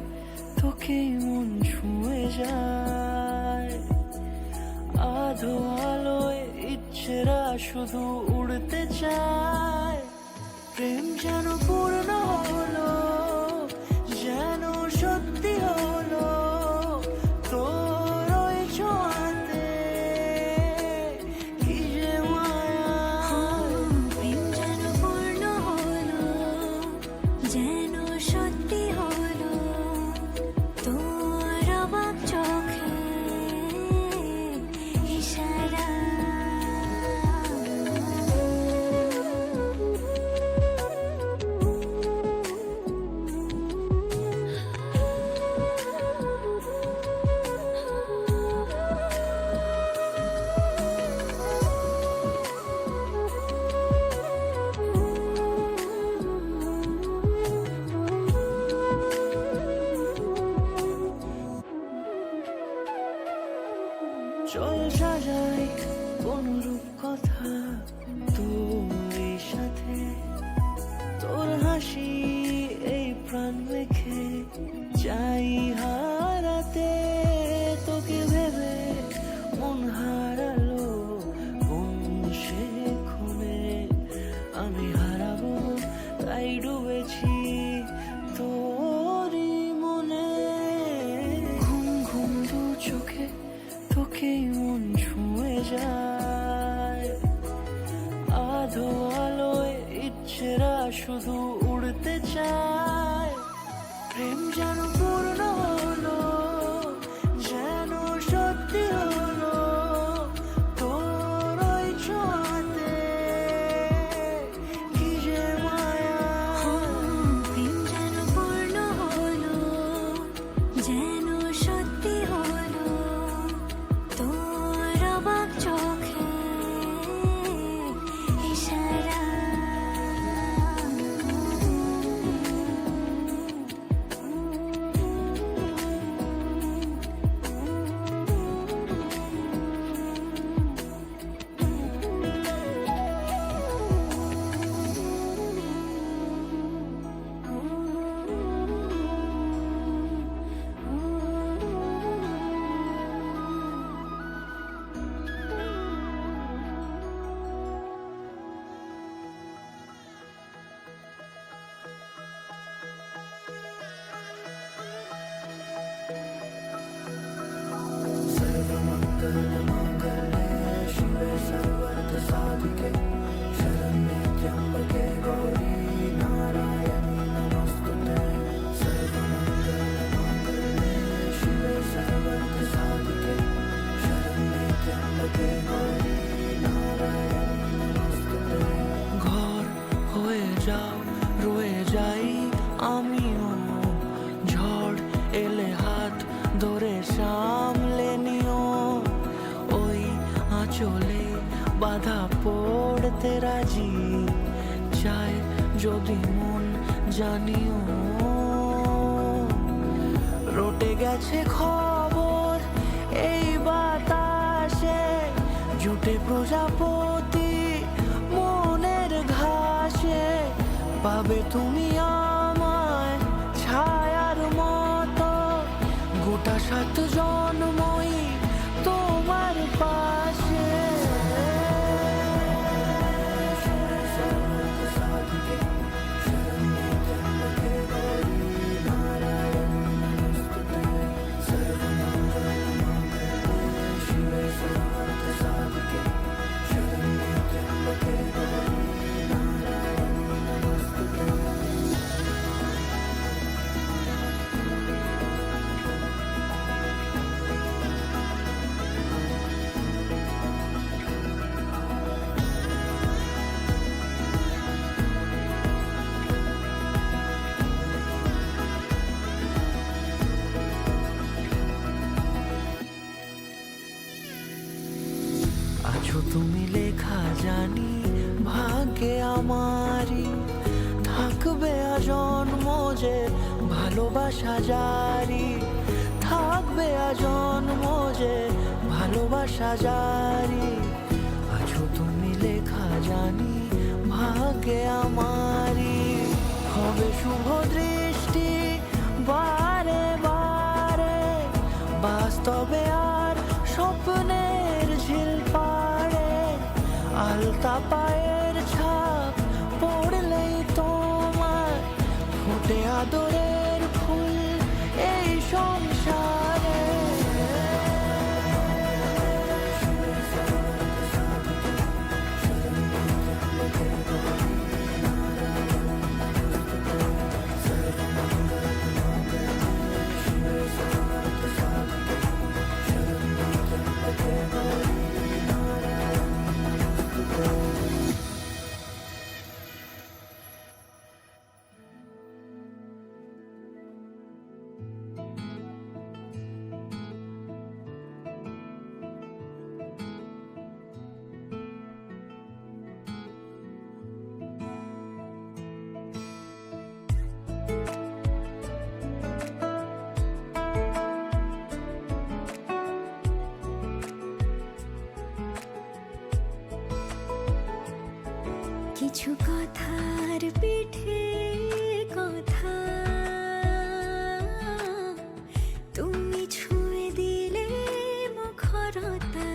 Speaker 2: তোকে মন ছুঁয়ে যায়, আধো আলোয় ইচ্ছেরা শুধু উড়তে চায়। প্রেম যেন পূর্ণ হলো, যেন সত্যি হলো, তোর ওই ছোঁয়াতে কি যে মায়া।
Speaker 3: প্রেম যেন পূর্ণ হলো, যেন সত্যি হলো, তোর অবাক চোখে ইশারা।
Speaker 2: চল সাজাই কোন রূপ কথা তোর সাথে, তোর হাসি এই প্রাণ রেখে চাই হারাতে। তোকে ভেবে মন হারালো কোন সে খুনে, আমি হারাবো তাই ডুবেছি তোরই মনে। ঘুম ঘুম দু চোখে তোকে মন ছুঁয়ে যায়, আধো আলোয় ইচ্ছেরা শুধু উড়তে চায়। প্রেম যেন পূর্ণ হলো, যেন সত্যি হলো, তোর ওই ছোঁয়াতে কি যে মায়া।
Speaker 3: প্রেম যেন পূর্ণ হলো, যেন সত্যি হলো, তোর অবাক চোখে ইশারা।
Speaker 2: চলে বাধা পড়তে রাজি চায় যদি মন জানিও রটে গেছে খবর এই বাতাসে জুটে প্রজাপতি মনের ঘাসে পাবে তুমি আমায় ছায়ার মতো গোটা 7 জন্মই তোমার পাশে আছো তুমি লেখা জানি ভাগ্যে আমারই থাকবে আজন্ম যে ভালোবাসা জারি থাকবে আজন্ম যে ভালোবাসা জারি আছো তুমি লেখা জানি ভাগ্যে আমারই হবে শুভ দৃষ্টি বারে বারে বাস্তবে আর স্বপ্নের ঝিল পাড়ে আলতা পায়ের ছাপ পড়লেই তোমার ফোটে আদরের ফুল এই সংসারে
Speaker 3: কিছু কথার পিঠে কথা তুমি ছুঁয়ে দিলে মুখরতা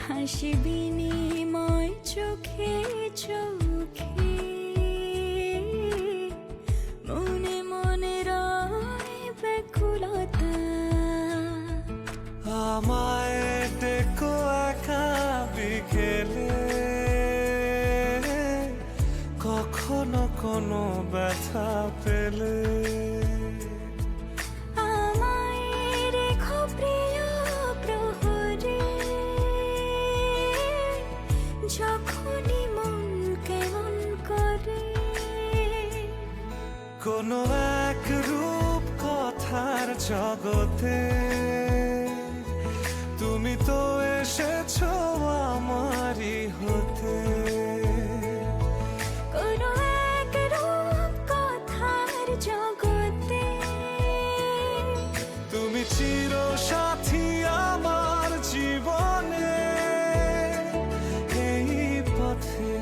Speaker 3: হাসি বিনিময় চোখে চোখে মনে মনে রয় ব্যাকুলতা
Speaker 2: আমায় দেখো একা বিকেলে কখনো কোনো ব্যথা পেলে
Speaker 3: আমায় রেখো প্রিয় প্রহরে যখনই মন কেমন করে
Speaker 2: কোনো এক রূপ কথার জগতে তুমি তো এসেছো আমারই হতে
Speaker 3: কোনো এক রূপ কথার জগতে
Speaker 2: তুমি চির সাথী আমার জীবনে এই পথে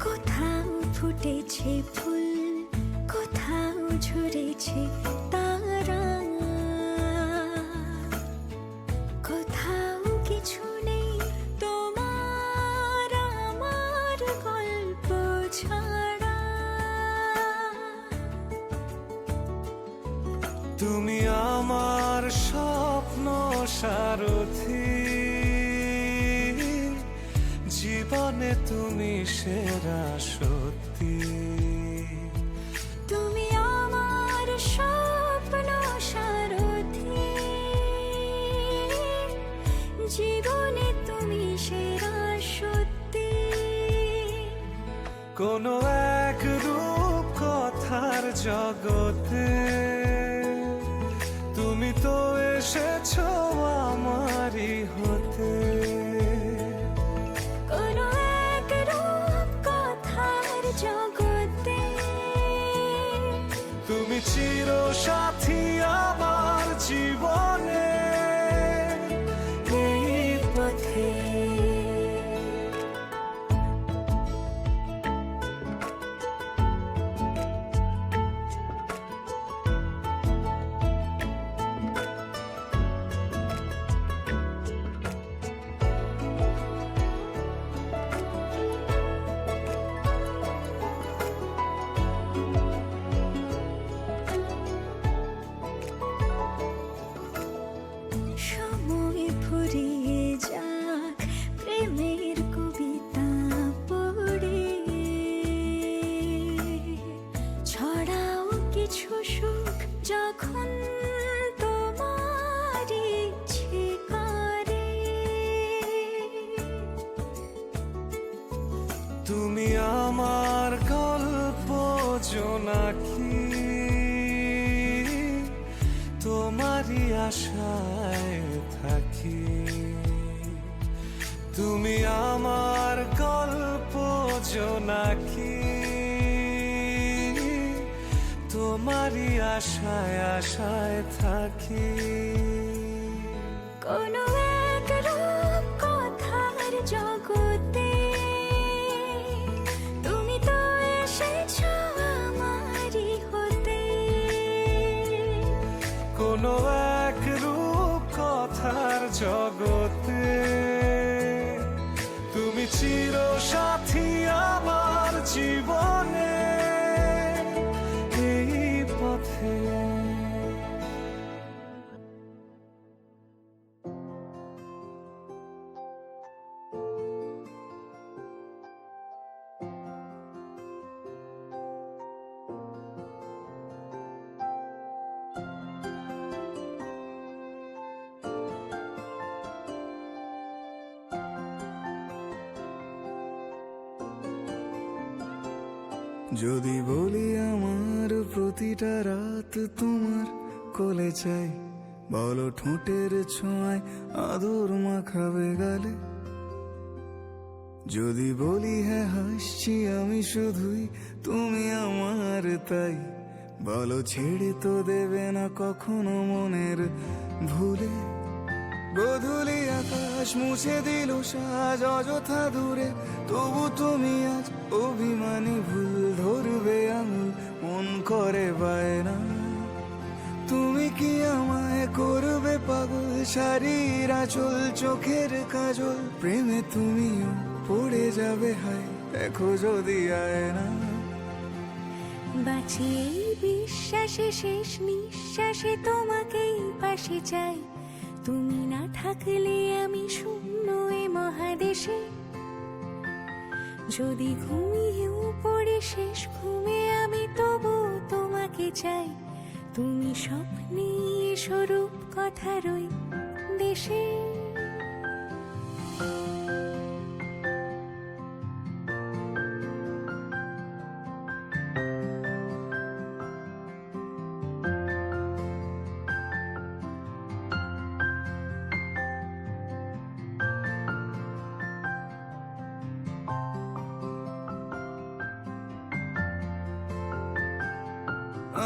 Speaker 3: কোথাও ফুটেছে ফুল কোথাও ঝরেছে তারা কোথাও কিছু নেই তোমার আমার গল্প ছাড়া
Speaker 2: তুমি আমার স্বপ্ন সারথি জীবনে তুমি সেরা সত্যি।
Speaker 3: তুমি আমার স্বপ্ন সারথি, জীবনে তুমি সেরা সত্যি।
Speaker 2: কোনো এক রূপ কথার জগতে তুমি তো এসেছো আমারই হতে।
Speaker 3: কোনো এক রূপ কথার জগতে
Speaker 2: তুমি চির সাথী আমার জীবনে
Speaker 3: এই পথে। সময় ফুরিয়ে যাক প্রেমের কবিতা পড়ে, ছড়াও কিছু সুখ যখন তোমার ইচ্ছে করে।
Speaker 2: তুমি আমার গল্প জোনাকি, তোমারই আশায় থাকি। তুমি আমার গল্প জোনাকি, তোমারই আশায় আশায় থাকি।
Speaker 3: কোনো এক রূপ কথার জগতে তুমি তো এসেছো আমারই হতে।
Speaker 2: কোনো এক রূপ কথার জগতে তুমি চির সাথী আমার জীবনে এই পথে।
Speaker 1: যদি বলি আমার প্রতিটা রাত তোমার কোলে চাই, বলো ঠোঁটের ছোঁয়ায় আদর মাখাবে গালে। যদি বলি হ্যাঁ হাসছি আমি শুধুই, তুমি আমার তাই, বলো ছেড়ে তো দেবে না কখনো মনের ভুলে। গোধূলি আকাশ মুছে দিল সাজ অযথা দূরে, তবু তুমি আজ অভিমানী ভুল ধরবে আঙুল, মন করে বায়না। তুমি কি আমায় করবে পাগল, শাড়ির আঁচল চোখের কাজল, প্রেমে তুমিও পড়ে যাবে হায় দেখো যদি আয়না।
Speaker 3: বাঁচি এই বিশ্বাসে শেষ নিঃশ্বাসে তোমাকেই পাশে চাই, তুমি না থাকলে আমি শূন্য এ মহাদেশে। যদি ঘুমিয়েও পড়ে শেষ ঘুমে আমি তবু তোমাকে চাই, তুমি স্বপ্নে স্বরূপ কথার ওই দেশে।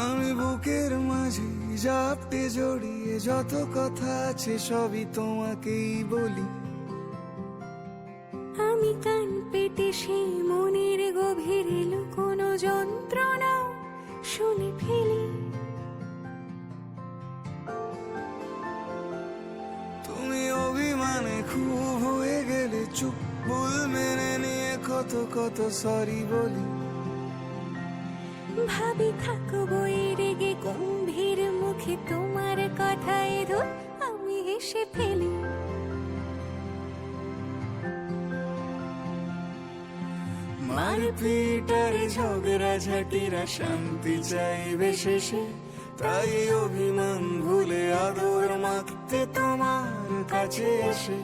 Speaker 1: আমি বুকের মাঝে জাপটে জড়িয়ে যত কথা আছে সবই তোমাকেই বলি।
Speaker 3: আমি কান পেতে সেই মনের গভীরে লুকোনো যন্ত্রণা শুনে ফেলি।
Speaker 1: তুমি অভিমানে খুব হয়ে গেলে চুপ, ভুল মেনে নিয়ে কত কত সরি বলি।
Speaker 3: ভাবি থাকবো এই রেগে গম্ভীর মুখে তোমার কথায় ধর আমি হেসে ফেলি।
Speaker 1: মারপিট আর ঝগড়া ঝাটিরা শান্তি চাইবে শেষে, তাই অভিমান ভুলে আদর মাখতে তোমার কাছে এসে।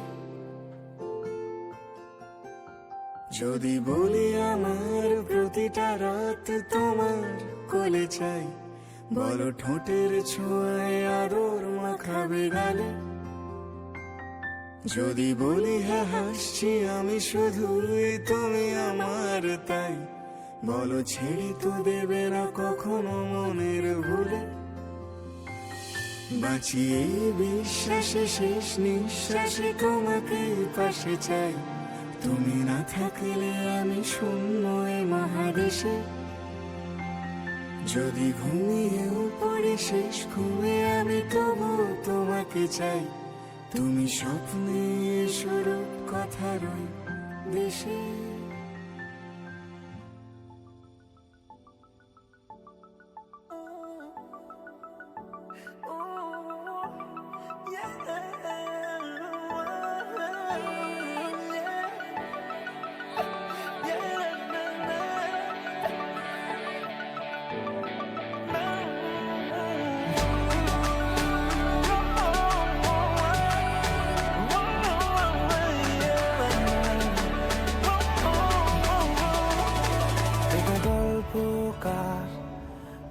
Speaker 1: যদি বলি আমার প্রতিটা রাত তোমার কোলে চাই, বলো ঠোঁটের ছোঁয়ায় আদর মাখাবে গালে। যদি বলি হ্যাঁ হাসছি আমি শুধুই তুমি আমার তাই, বলো ছেড়ে তো দেবে না কখনো মনের ভুলে। বাঁচিয়ে বিশ্বাসে শেষ নিঃশ্বাসে তোমাকে পাশে চাই, তুমি না থাকলে আমি শূন্য এ মহাদেশে। যদি ঘুমিয়েও পড়ি শেষ ঘুমে আমি তবু তোমাকে চাই, তুমি স্বপ্নে স্বরূপ কথার ওই দেশে।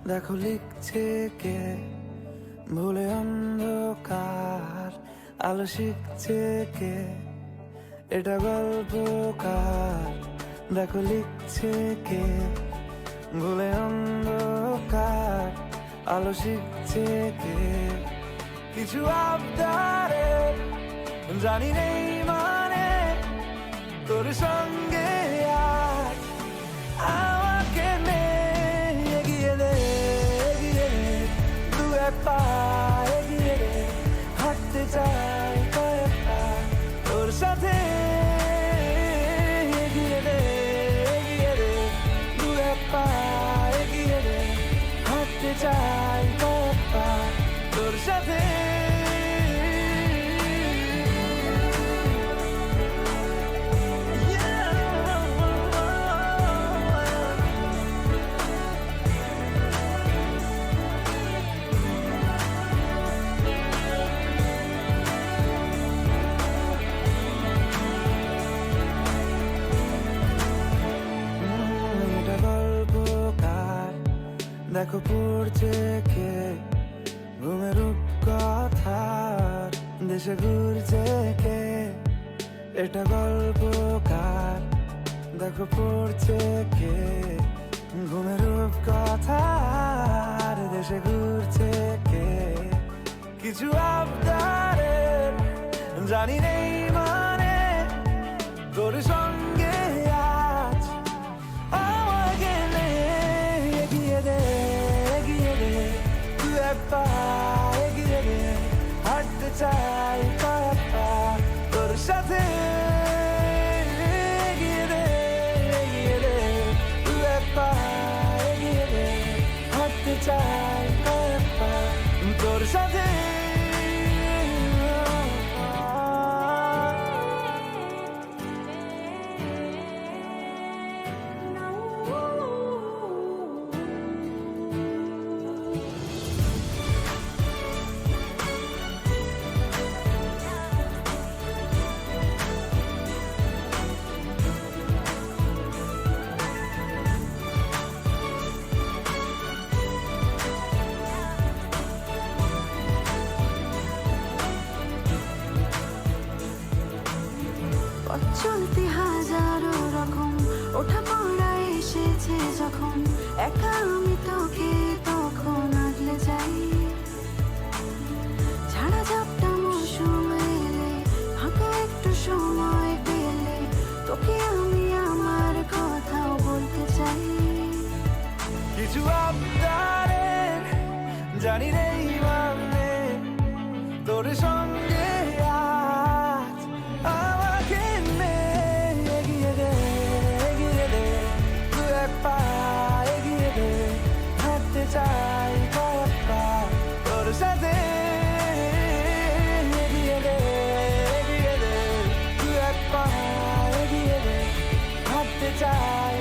Speaker 6: দেখো লিখছে কে ভুলে অন্ধকার, আলো শিখছে কে, এটা গল্পকার। দেখো লিখছে কে ভুলে অন্ধকার, আলো শিখছে কে। কিছু আবদারে জানি নেই মানে তোর সঙ্গে আজ আমাকে এগিয়ে দে দু এক পা এগিয়ে দে, হাঁটতে চাই কয়েক পা তোর সাথে। এগিয়ে দে দু এক পা এগিয়ে দে, হাঁটতে চাই কয়েক পা তোর সাথে। দেখো পড়ছে কে ঘুমের রূপকথার দেশে ঘুরছে কে, এটা গল্পকার। দেখো পড়ছে কে ঘুমের রূপকথার দেশে ঘুরছে কে। কিছু আবদারের জানি নেই মানে তোর সঙ্গে আজ আমাকে এগিয়ে দে দু এক পা এগিয়ে দে, হাঁটতে চাই কয়েক পা তোর সাথে। এগিয়ে দে দু এক পা এগিয়ে দে, হাঁটতে চাই কয়েক পা তোর সাথে।
Speaker 3: চলতে হাজারো রকম ওঠা পড়া এসেছে যখন, একা আমি তোকে তখন আগলে যাই। ছাড়া ঝাপটা মৌসুম এলে ফাঁকা একটু সময় পেলে তোকে আমি আমার কথাও বলতে চাই।
Speaker 6: কিছু আবদারের জানি নেই মানে তোর সঙ্গে আজ আমাকে এগিয়ে দে দু এক পা এগিয়ে দে, হাঁটতে চাই কয়েক পা তোর সাথে। এগিয়ে দে দু এক পা এগিয়ে দে, হাঁটতে চাই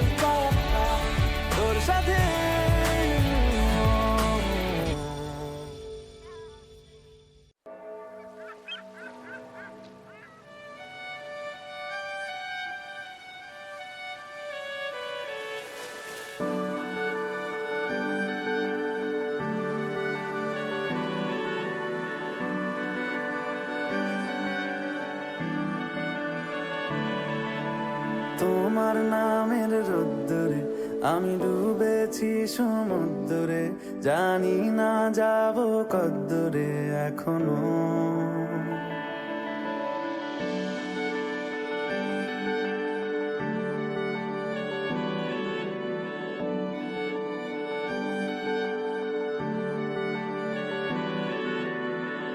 Speaker 1: তোমার নামের রোদ্দুরে আমি ডুবেছি সমুদ্রে, জানি না যাব কদ্দুরে এখনো।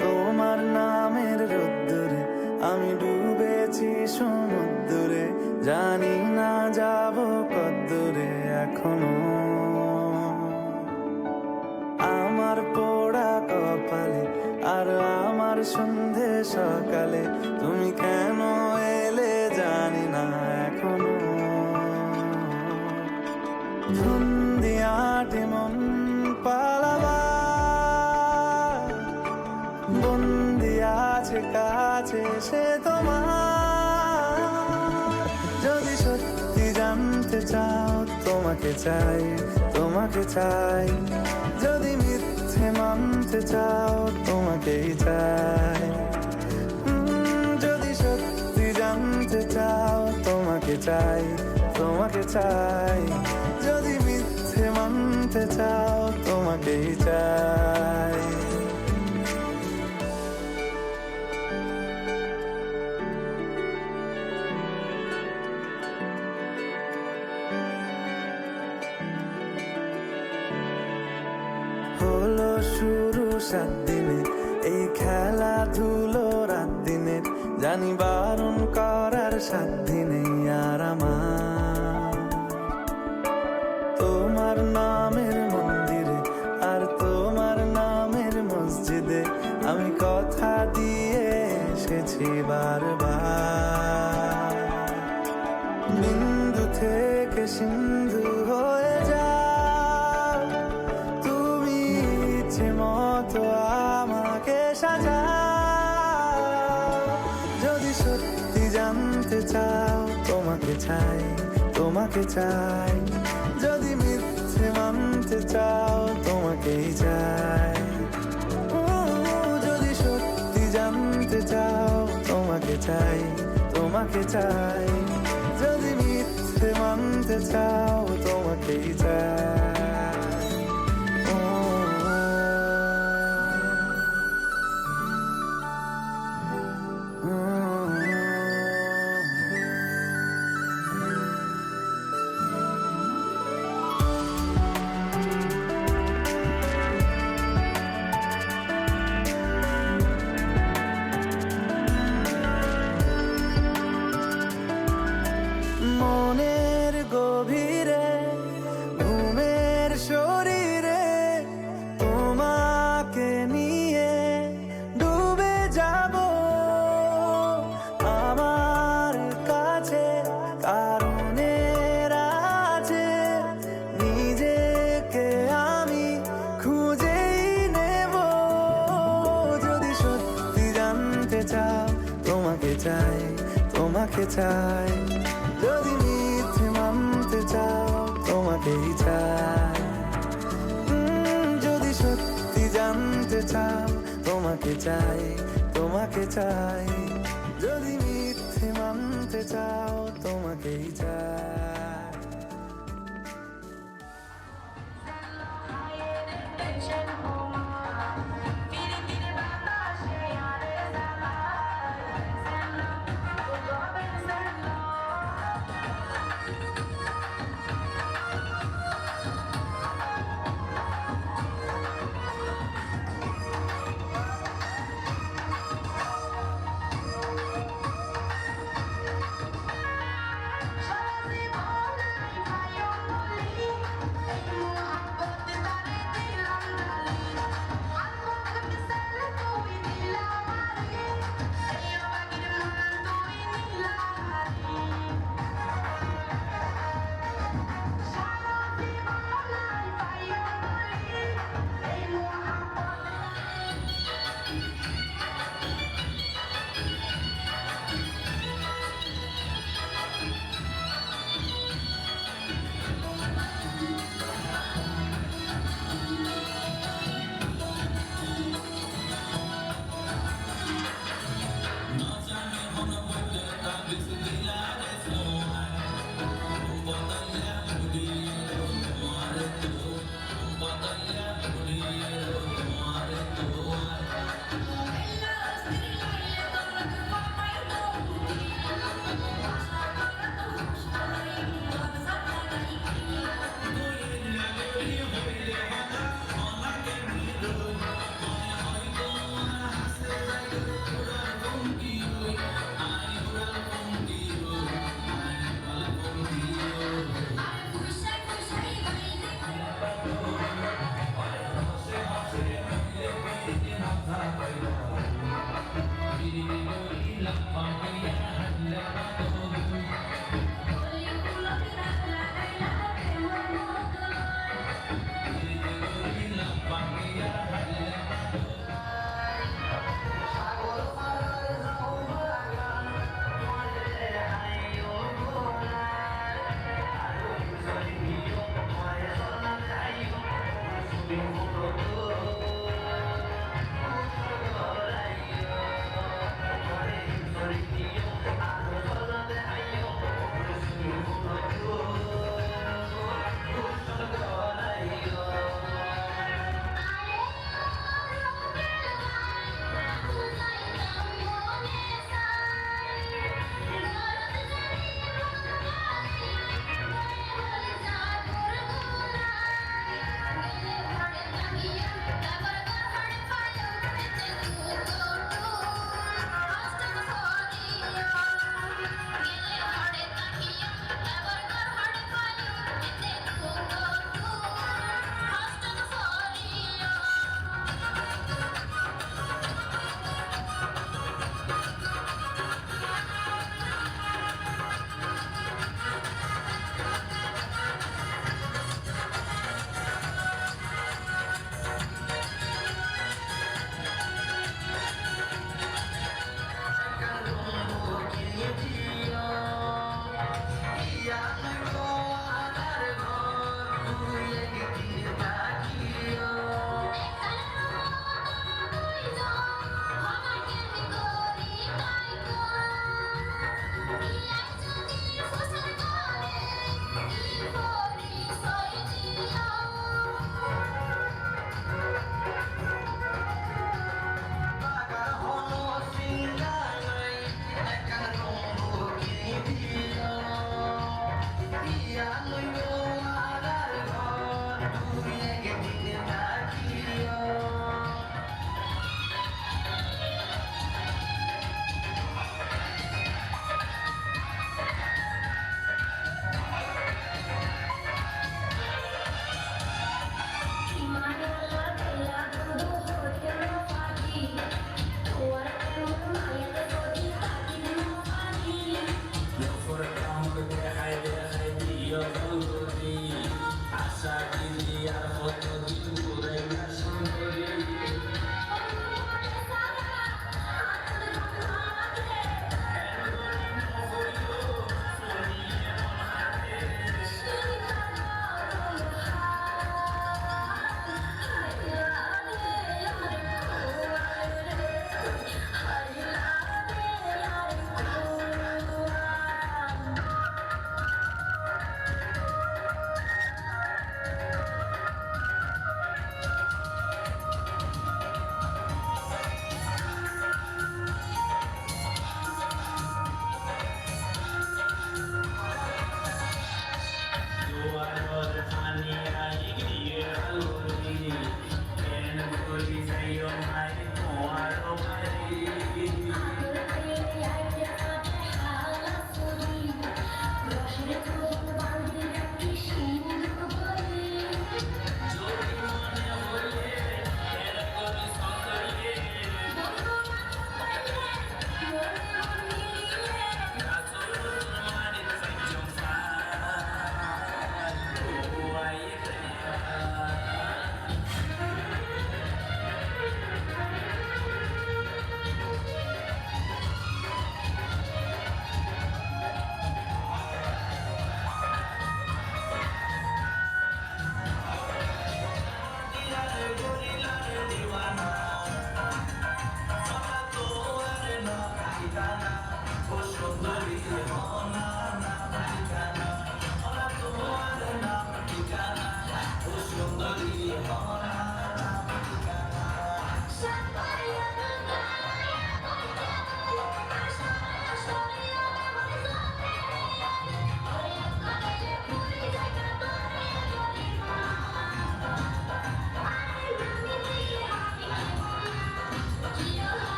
Speaker 1: তোমার নামের রোদ্দুরে আমি ডুবেছি সমুদ্রে, জানি না যাব কদ্দুরে এখনো। আমার পোড়া কপালে আর আমার সন্ধে সকালে তুমি কেন এলে জানি না এখনো। ধুন্দিয়াটে মন পালাবা বন্দি আছে কাছে সে তোমার। যদি সত্যি জানতে চাও তোমাকে চাই, তোমাকে চাই। যদি মিথ্যে মানতে চাও তোমাকেই চাই। যদি সত্যি জানতে চাও তোমাকে চাই, তোমাকে চাই। যদি মিথ্যে মানতে চাও তোমাকেই চাই। হলো শুরু 7 দিনে এই খেলাধুলো রাত দিনে, জানি বারণ করার সাধ্য নেই আর আমার। তোমার নামের মন্দিরে আর তোমার নামের মসজিদে আমি কথা দিয়ে এসেছি বারবার। বিন্দু থেকে সিন্ধু হয়ে যাও তুমি, ইচ্ছে মতো আমাকে সাজাও। যদি সত্যি জানতে চাও তোমাকে চাই, তোমাকে চাই। যদি মিথ্যে মানতে চাও তোমাকেই চাই। যদি সত্যি জানতে চাও তোমাকে চাই, তোমাকে চাই। যদি মিথ্যে মানতে চাও তোমাকেই চাই। মনের গভীরে ঘুমের শরীরে তোমাকে নিয়ে ডুবে যাব। আমার কাছে কারণের আছে, নিজেকে আমি খুঁজেই নেব। যদি সত্যি জানতে চাও তোমাকে চাই, তোমাকে চাই। যদি মিথ্যে মানতে চাও তোমাকেই চাই। যদি সত্যি জানতে চাও তোমাকে চাই, তোমাকে চাই। যদি মিথ্যে মানতে চাও তোমাকেই চাই।
Speaker 3: Shabazima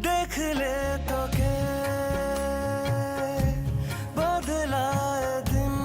Speaker 1: देखले तो के बदलाए दिन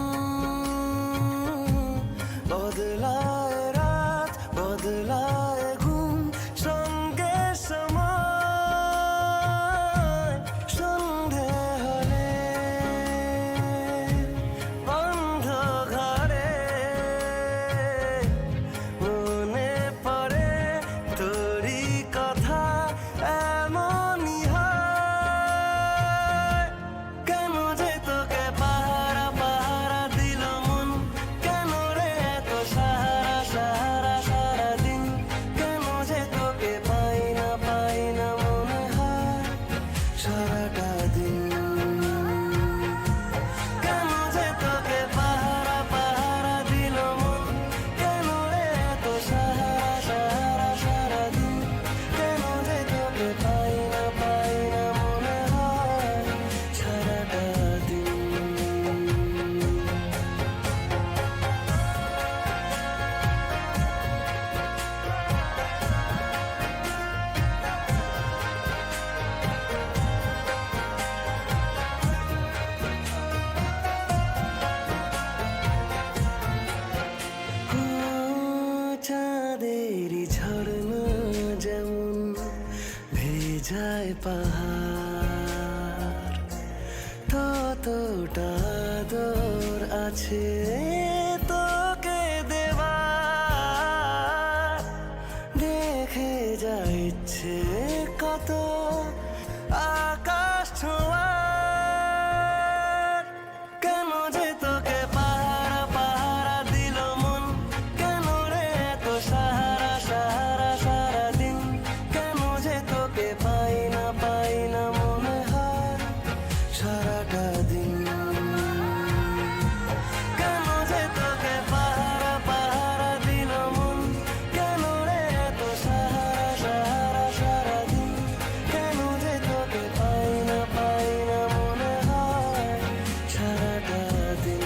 Speaker 2: পাহাড়, ততটা দূর আছে তোকে দেবার। দেখে যা ইচ্ছে কত আকাশ ছোঁয়ার। কেন যে তোকে পাহারা পাহারা দিল মন, কেন রে এত সাহারা সাহারা সারাদিন। কেন যে তোকে পাই না মনে হয় সারাটা দিন। কেন যে তোকে পাহারা পাহারা দিল মন, কেন রে এত সাহারা সাহারা সারাদিন। কেন যে তোকে পাই না মনে হয় সারাটা দিন।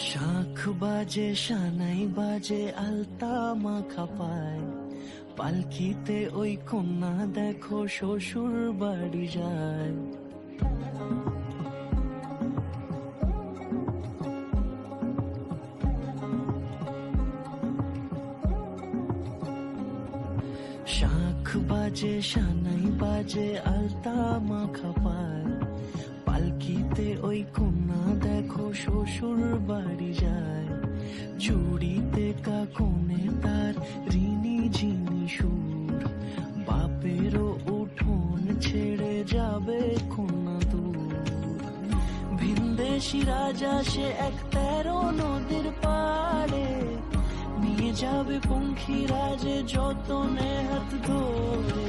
Speaker 2: শাঁখ বাজে সানাই বাজে আলতা মাখা পায়, পালকিতে ওই কন্যা দেখো শ্বশুর বাড়ি যায়। শাঁখ বাজে সানাই বাজে আলতা মাখা পায়, পালকিতে ওই কন্যা দেখো শ্বশুর বাড়ি যায়। চুড়িতে কাকনে তার ঋণী ঝিনি সুর, বাপেরও উঠোন ছেড়ে যাবে কন্যা দূর। ভিনদেশি রাজা সে এক 13 নদীর পাড়ে, নিয়ে যাবে পঙ্খী রাজে যতনে হাত ধরে।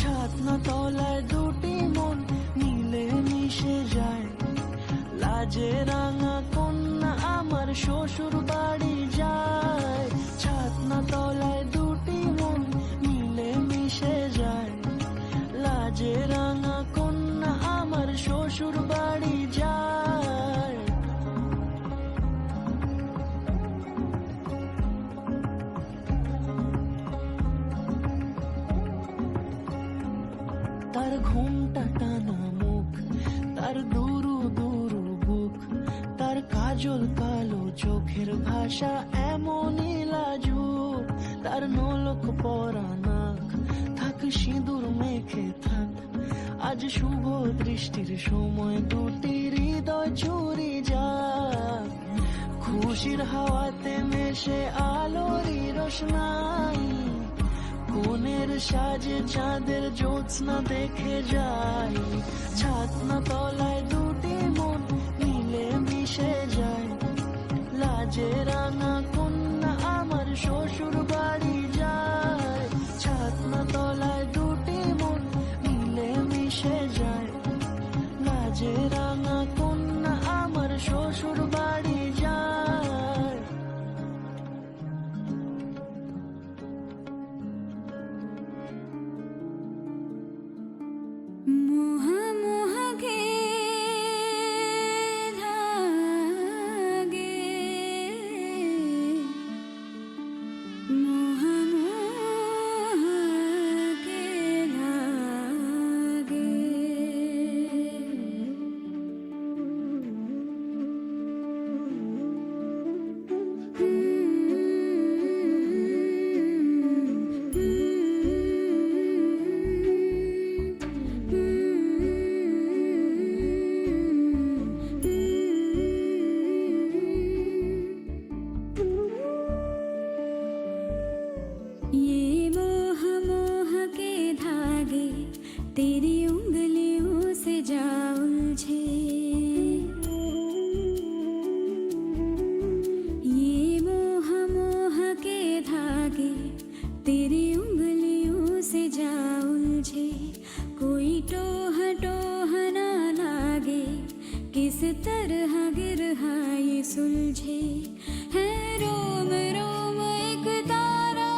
Speaker 2: ছাতনা তলায় দুটি মন মিলে মিশে যায়, লাজে রাঙা কন্যা আমার শ্বশুর বাড়ি যায়। ছাতনা তলায় দুটি মন মিলে মিশে যায়, লাজে রাঙা কন্যা আমার শ্বশুর বাড়ি যায়। তার ঘুমটা টানা মুখ, তার দুরু দুরু বুক, তার কাজল কালো চোখের ভাষা এমনই লাজুক। তার নোলক পরা নাক, থাক সিঁদুর মেখে থাক। আজ শুভ দৃষ্টির সময় দুটি হৃদয় চুরি যাক। খুশির হাওয়াতে মেশে আলোরই রোশনাই, কোণের সাজে চাঁদের জ্যোৎস্না দেখে যাই। ছাতনা তলায় দুটি মন মিলে মিশে যায়, লাজে রাঙা কন্যা আমার শ্বশুর বাড়ি যায়। ছাতনা তলায় দুটি মন মিলে মিশে যায়, লাজে রাঙা কন্যা আমার শ্বশুর বাড়ি যায়।
Speaker 3: মোহ মোহ গে ধাগে, মোহ মোহ গে ধাগে। ये मोह मोह के धागे तेरी उंगलियों से जा उलझे। ये मोह मोह के धागे तेरी उंगलियों से जा उलझे। कोई टोह टोह ना लागे, किस तरह गिरहा ये सुलझे। है रोम रोम एक तारा,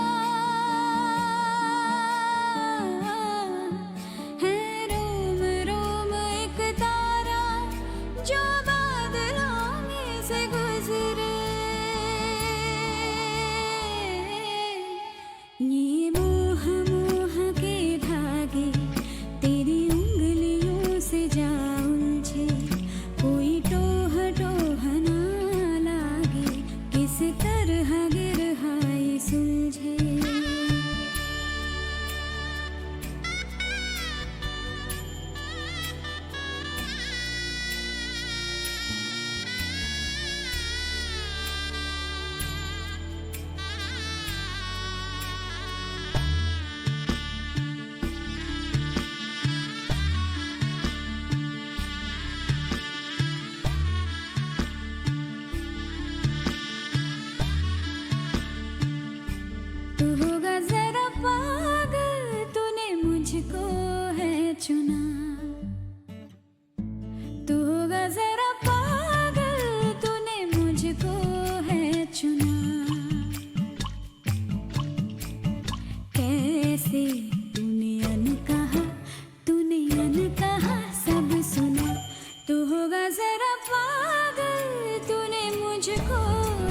Speaker 3: मुझको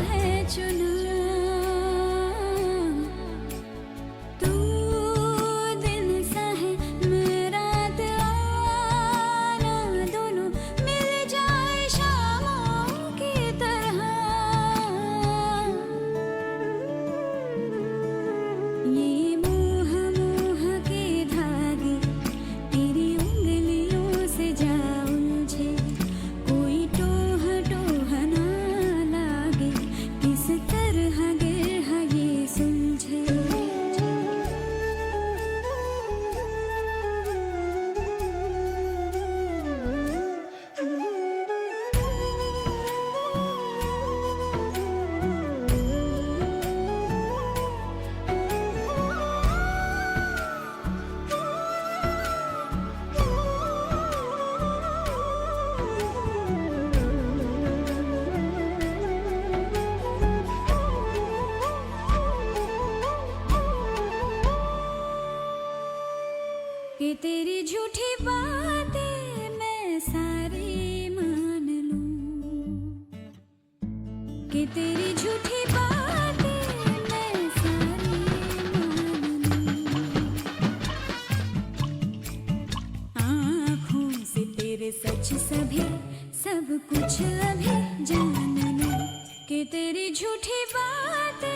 Speaker 3: है चुना तू दिन सा है मेरा आना दोनों मिल जाए शामों की तरह ये मोह मोह के धागे तेरी उंगलियों से जा उलझे कोई टोह टोह ना लागे किस तरह गिरह ये सुलझे कि तेरी झूठी बातें मैं सारी मान लूं कि तेरी झूठी बातें मैं सारी मान लूं आँखों से तेरे सच सभी सब कुछ अभी जान लूं कि तेरी झूठी बातें